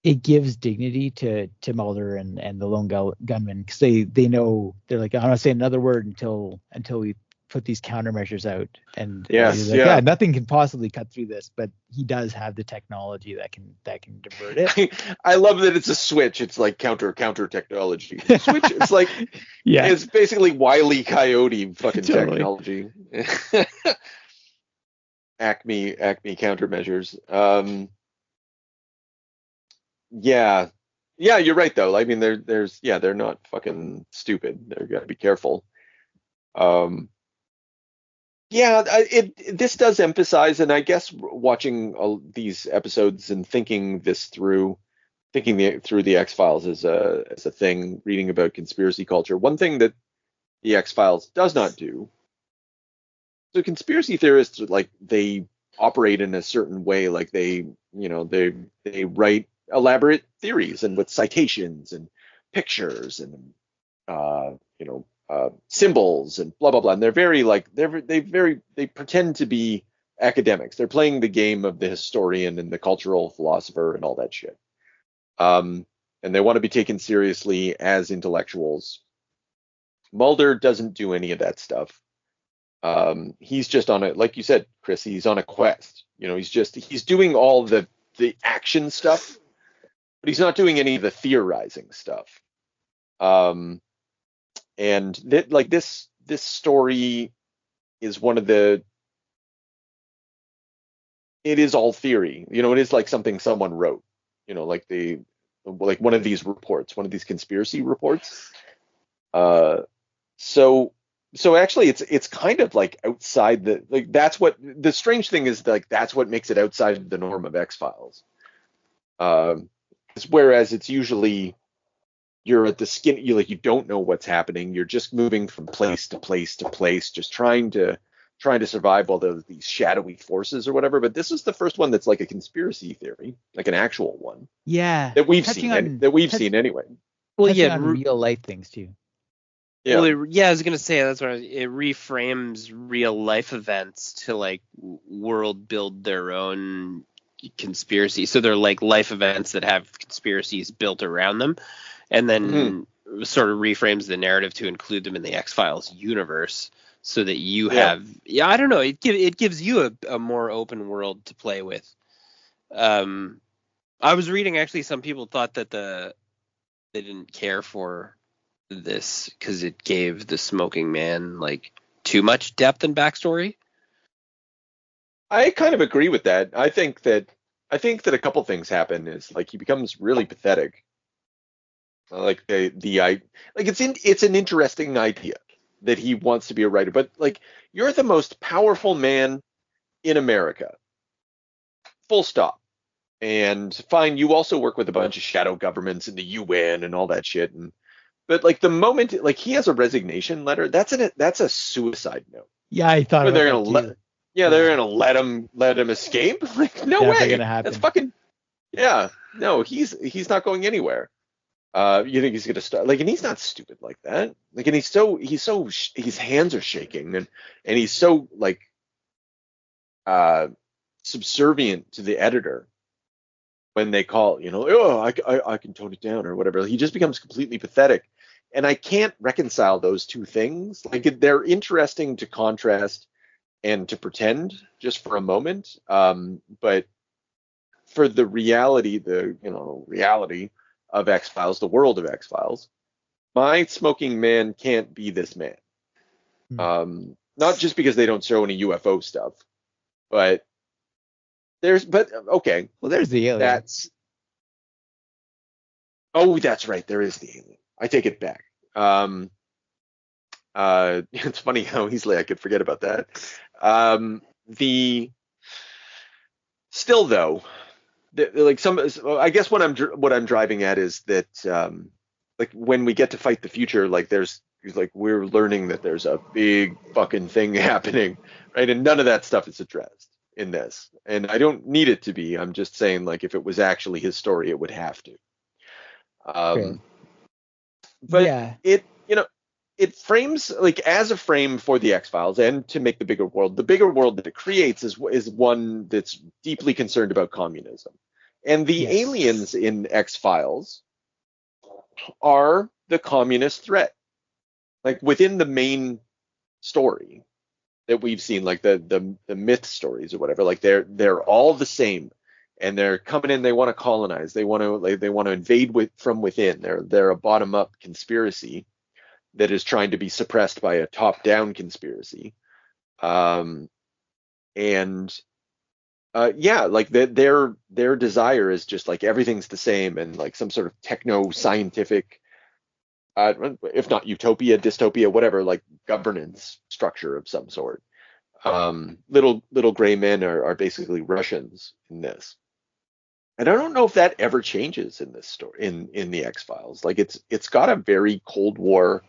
it gives dignity to Mulder and the lone gunman, because they know, they're like, I'm not saying another word until we put these countermeasures out. And he's like, yeah, nothing can possibly cut through this, but he does have the technology that can divert it. I love that it's a switch. It's like counter technology. Switch. It's like, yeah, it's basically Wile E. Coyote fucking totally. technology. Acme countermeasures. Yeah, you're right though. I mean, they're not fucking stupid. They're gotta be careful. This does emphasize, and I guess watching these episodes and thinking through the X-Files as a thing, reading about conspiracy culture. One thing that the X-Files does not do. So conspiracy theorists, like, they operate in a certain way, like they write elaborate theories and with citations and pictures and symbols and blah blah blah, and they're very like they pretend to be academics. They're playing the game of the historian and the cultural philosopher and all that shit, and they want to be taken seriously as intellectuals. Mulder doesn't do any of that stuff. He's just on like you said, Chris, he's on a quest. You know, he's doing all the action stuff, but he's not doing any of the theorizing stuff. And this story is it is all theory. You know, it is like something someone wrote, you know, like one of these reports, one of these conspiracy reports. So actually it's kind of like outside that's what the strange thing is, like that's what makes it outside the norm of X-Files. Whereas it's usually you're at the skin, you don't know what's happening. You're just moving from place to place to place, just trying to survive all these shadowy forces or whatever. But this is the first one that's like a conspiracy theory, like an actual one. Yeah. That we've seen anyway. Well, yeah, on real life things too. Yeah. Well, I was gonna say that's what it reframes real life events to like world build their own conspiracy. So they're like life events that have conspiracies built around them, and then sort of reframes the narrative to include them in the X-Files universe, so that you have I don't know, it gives you a more open world to play with. I was reading, actually, some people thought that they didn't care for this because it gave the smoking man like too much depth and backstory. I kind of agree with that. I think that a couple things happen is like he becomes really pathetic. Like it's an interesting idea that he wants to be a writer, but like you're the most powerful man in America. Full stop. And fine, you also work with a bunch of shadow governments in the UN and all that shit. But like the moment like he has a resignation letter, that's a suicide note. Yeah, I thought Where about they're that gonna too. they're gonna let him escape. Like no Never way. gonna happen. That's fucking yeah. No, he's not going anywhere. You think he's gonna start like, and he's not stupid like that. Like, and his hands are shaking, and he's so like subservient to the editor when they call, oh, I can tone it down or whatever. He just becomes completely pathetic, and I can't reconcile those two things. Like they're interesting to contrast and to pretend just for a moment, but for the reality, reality of X-Files, the world of X-Files, my smoking man can't be this man. Not just because they don't show any UFO stuff, but okay. Well, there's the alien. That's right. There is the alien. I take it back. It's funny how easily I could forget about that. Still though, I guess what I'm driving at is that like when we get to fight the future, like we're learning that there's a big fucking thing happening, right? And none of that stuff is addressed in this, and I don't need it to be. I'm just saying, like, if it was actually his story, it would have to. But yeah, it frames like as a frame for the X-Files and to make the bigger world. The bigger world that it creates is one that's deeply concerned about communism. And the aliens in X-Files are the communist threat. Like within the main story that we've seen, like the myth stories or whatever, like they're all the same, and they're coming in. They want to colonize. They want to invade from within. They're a bottom up conspiracy that is trying to be suppressed by a top down conspiracy. Like their desire is just like everything's the same, and like some sort of techno scientific, if not utopia, dystopia, whatever, like governance structure of some sort. Little gray men are basically Russians in this, and I don't know if that ever changes in this story in the X-Files. Like it's got a very Cold War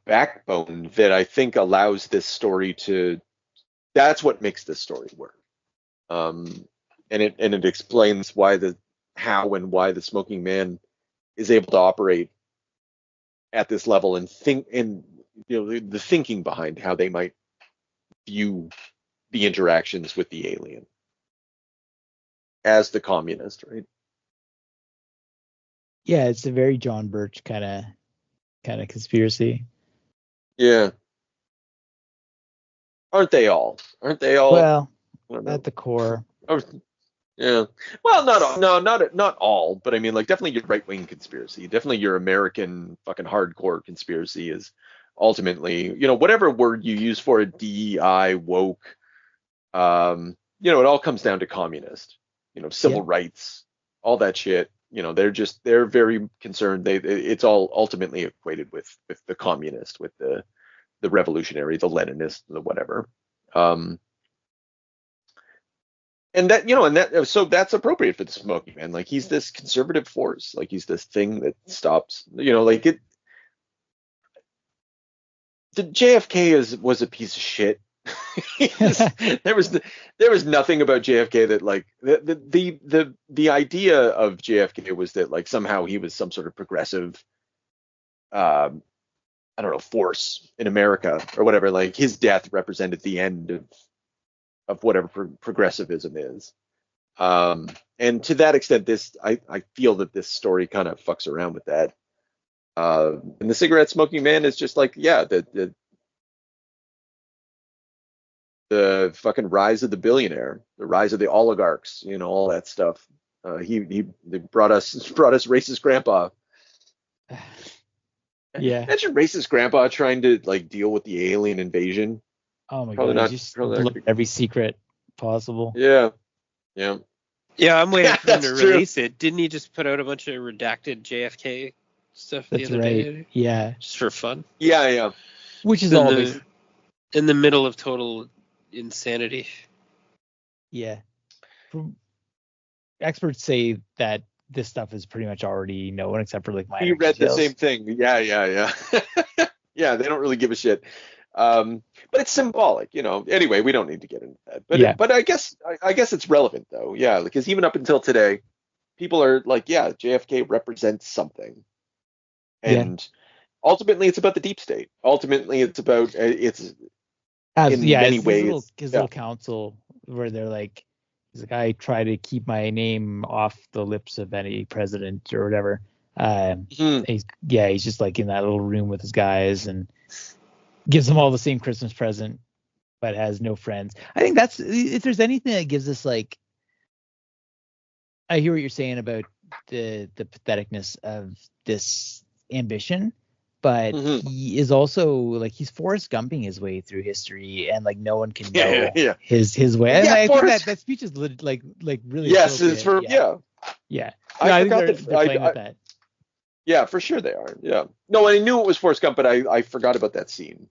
backbone that I think allows this story to. That's what makes this story work. And it explains how and why the smoking man is able to operate at this level and think, and the thinking behind how they might view the interactions with the alien as the communist, right? Yeah, it's a very John Birch kind of conspiracy. Yeah. Aren't they all? Well, at the core. Oh, yeah. Well, not all, but I mean, like, definitely your right-wing conspiracy, definitely your American fucking hardcore conspiracy is ultimately, whatever word you use for it, DEI, woke, it all comes down to communist, civil rights, all that shit. They're very concerned. It's all ultimately equated with the communist, with the revolutionary, the Leninist, the whatever. So that's appropriate for the smoking man. Like, he's this conservative force. Like, he's this thing that stops, like it. The JFK was a piece of shit. There was nothing about JFK that, like, the idea of JFK was that, like, somehow he was some sort of progressive, I don't know, force in America or whatever. Like, his death represented the end of whatever progressivism is. And to that extent, I feel that this story kind of fucks around with that. And the cigarette smoking man is just like, yeah, the fucking rise of the billionaire, the rise of the oligarchs, all that stuff. They brought us racist grandpa. Yeah. Imagine racist grandpa trying to like deal with the alien invasion. Oh my Probably god, not. he just Probably blew not. every secret possible. Yeah. Yeah. Yeah, I'm waiting Yeah, for him to that's true. release it. Didn't he just put out a bunch of redacted JFK stuff the That's other right. day? Yeah. Just for fun. Yeah. Yeah. Which is In all the, based. in the middle of total insanity. Yeah. Experts say that this stuff is pretty much already known except for like minor We read details. the same thing. Yeah. Yeah. Yeah. Yeah. They don't really give a shit. But it's symbolic, you know. Anyway, we don't need to get into that. But Yeah. but I guess it's relevant though. Yeah, because even up until today, people are like, yeah, JFK represents something, and ultimately, it's about the deep state. Ultimately, it's about it's in many ways. His Yeah. little council where they're like, he's like, I try to keep my name off the lips of any president or whatever. Mhm. He's just like in that little room with his guys and gives them all the same Christmas present, but has no friends. I think that's, if there's anything that gives us like, I hear what you're saying about the patheticness of this ambition, but Mhm. he is also like, he's Forrest Gumping his way through history, and like no one can know Yeah. his way. And Yeah, I think Forrest- that speech is like really Yes, it's appropriate. for yeah. Yeah. I No, I think forgot they're that. playing with that. Yeah, for sure they are. Yeah. No, I knew it was Forrest Gump, but I forgot about that scene.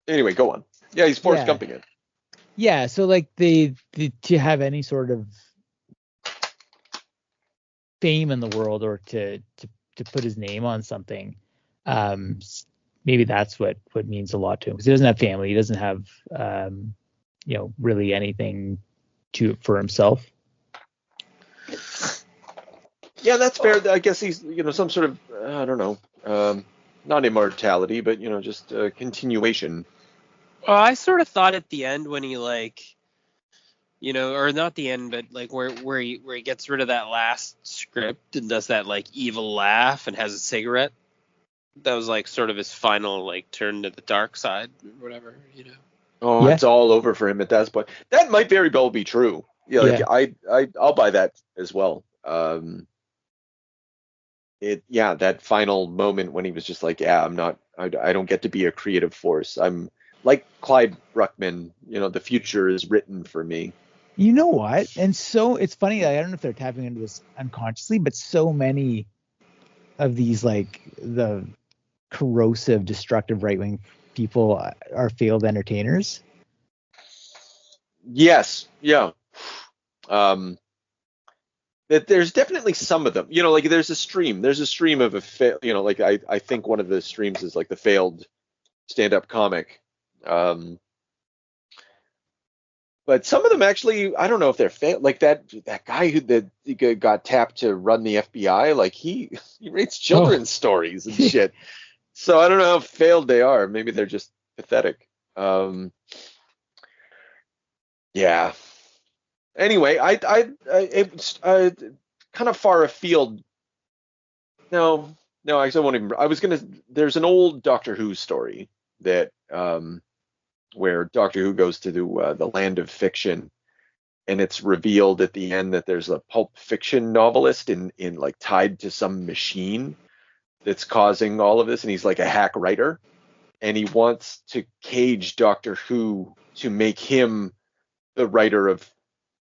Anyway, go on. Yeah, he's Forrest Yeah. Gumping it. Yeah, so like they to have any sort of fame in the world, or to put his name on something, maybe that's what means a lot to him, because he doesn't have family, he doesn't have really anything for himself. Yeah, that's fair. I guess he's some sort of I don't know, not immortality, but just continuation. Well, I sort of thought at the end when he or not the end, but like where he gets rid of that last script and does that like evil laugh and has a cigarette. That was like sort of his final like turn to the dark side or whatever, Oh, Yeah. it's all over for him at that point. That might very well be true. Yeah, like I'll buy that as well. That final moment when he was just like, yeah, I don't get to be a creative force. I'm like Clyde Bruckman, the future is written for me. You know what? And so it's funny, I don't know if they're tapping into this unconsciously, but so many of these like the corrosive, destructive right-wing people are failed entertainers. Yes, yeah. That there's definitely some of them. Like there's a stream of like I think one of the streams is like the failed stand-up comic. But some of them actually, I don't know if they're failed. Like that guy who got tapped to run the FBI, like he writes children's stories and shit. So I don't know how failed they are. Maybe they're just pathetic. Yeah. Anyway, it's kind of far afield. No, I won't even. I was gonna. There's an old Doctor Who story that where Doctor Who goes to the land of fiction, and it's revealed at the end that there's a pulp fiction novelist in like tied to some machine that's causing all of this, and he's like a hack writer, and he wants to cage Doctor Who to make him the writer of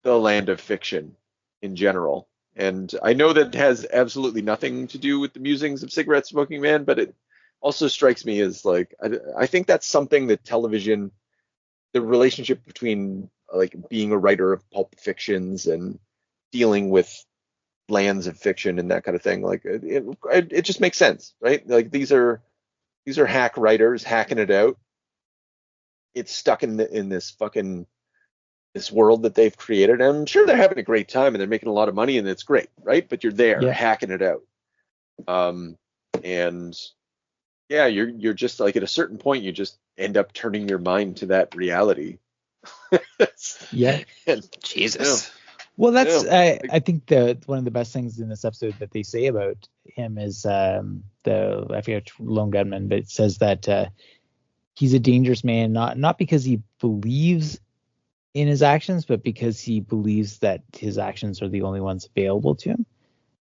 the land of fiction in general. And I know that has absolutely nothing to do with the musings of Cigarette Smoking Man, but it also strikes me as like I think that's something that television, the relationship between like being a writer of pulp fictions and dealing with lands of fiction and that kind of thing, like it just makes sense, right? Like these are hack writers hacking it out. It's stuck in this fucking this world that they've created, and I'm sure they're having a great time and they're making a lot of money and it's great, right? But you're there hacking it out, and yeah, you're just like at a certain point you just end up turning your mind to that reality. Yeah. Jesus. Well, that's I think one of the best things in this episode that they say about him is I forget Lone Gunman, but it says that he's a dangerous man, not because he believes in his actions, but because he believes that his actions are the only ones available to him.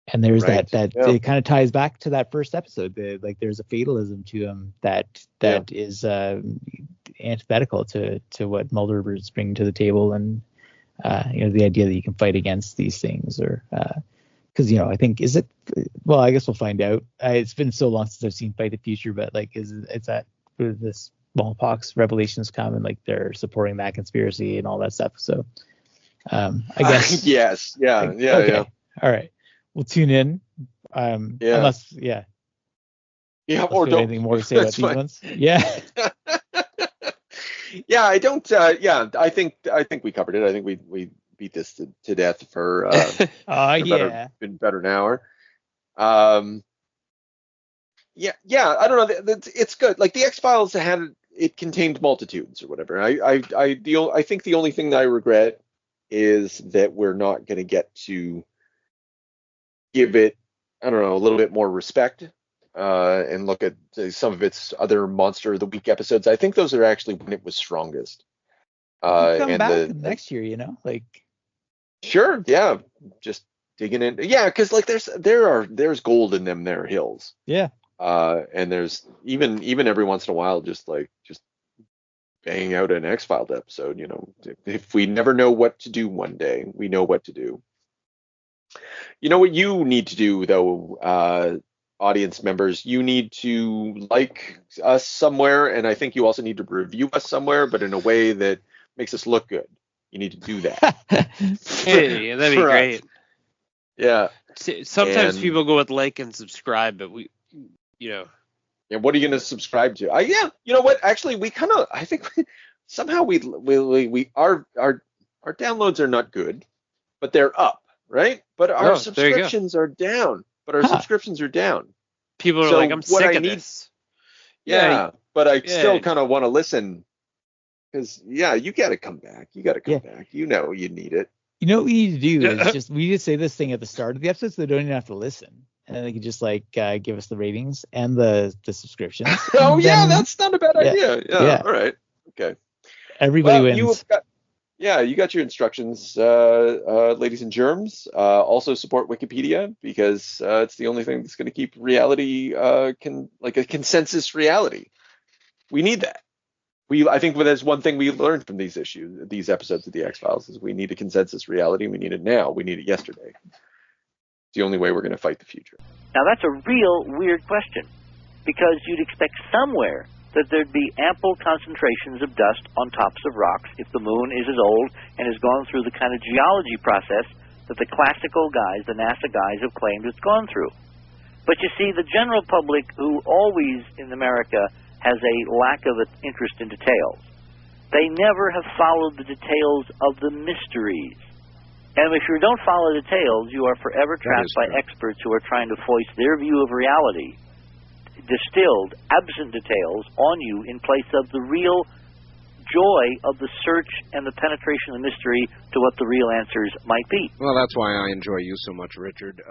And there's Right. that Yeah. it kind of ties back to that first episode. There's a fatalism to him that is antithetical to what Mulder is bringing to the table, and the idea that you can fight against these things, or because I think I guess we'll find out. It's been so long since I've seen Fight the Future, but like it's that this smallpox revelations come and like they're supporting that conspiracy and all that stuff. So I guess yes, yeah, like, yeah, okay. yeah. All right, we'll tune in. Unless Yeah, or don't anything more to say about these ones. Yeah. Yeah, I don't. I think we covered it. I think we beat this to death for better an hour. I don't know. It's good. Like the X-Files it contained multitudes or whatever. I think the only thing that I regret is that we're not going to get to give it, I don't know, a little bit more respect and look at some of its other Monster of the Week episodes. I think those are actually when it was strongest. Come back next year, like. Sure, yeah, just digging in, yeah, because like there's gold in them there hills. Yeah. And there's even every once in a while just banging out an X-Filed episode. If we never know what to do one day, we know what to do. You know what you need to do though, audience members, you need to like us somewhere, and I think you also need to review us somewhere, but in a way that makes us look good. You need to do that. Hey, that'd be great. Yeah. Sometimes people go with like and subscribe, but Yeah, what are you going to subscribe to? You know what? Actually, I think somehow our downloads are not good, but they're up, right? But our subscriptions are down. Subscriptions are down. People are like, I'm sick of this. Yeah, but I still kind of want to listen. Because, you got to come back. You got to come back. You need it. You know what we need to do is we need to say this thing at the start of the episode so they don't even have to listen. And then they can just give us the ratings and the subscriptions. That's not a bad idea. Yeah. All right. Okay. Everybody wins. You got your instructions, ladies and germs. Also support Wikipedia because it's the only thing that's going to keep reality a consensus reality. We need that. I think there's one thing we learned from these episodes of the X-Files is we need a consensus reality. We need it now. We need it yesterday. It's the only way we're going to fight the future. Now that's a real weird question, because you'd expect somewhere that there'd be ample concentrations of dust on tops of rocks if the moon is as old and has gone through the kind of geology process that the classical guys, the NASA guys, have claimed it's gone through. But you see, the general public, who always in America has a lack of interest in details, they never have followed the details of the mysteries. And if you don't follow details, you are forever trapped by experts who are trying to foist their view of reality, distilled, absent details, on you in place of the real joy of the search and the penetration of the mystery to what the real answers might be. Well, that's why I enjoy you so much, Richard.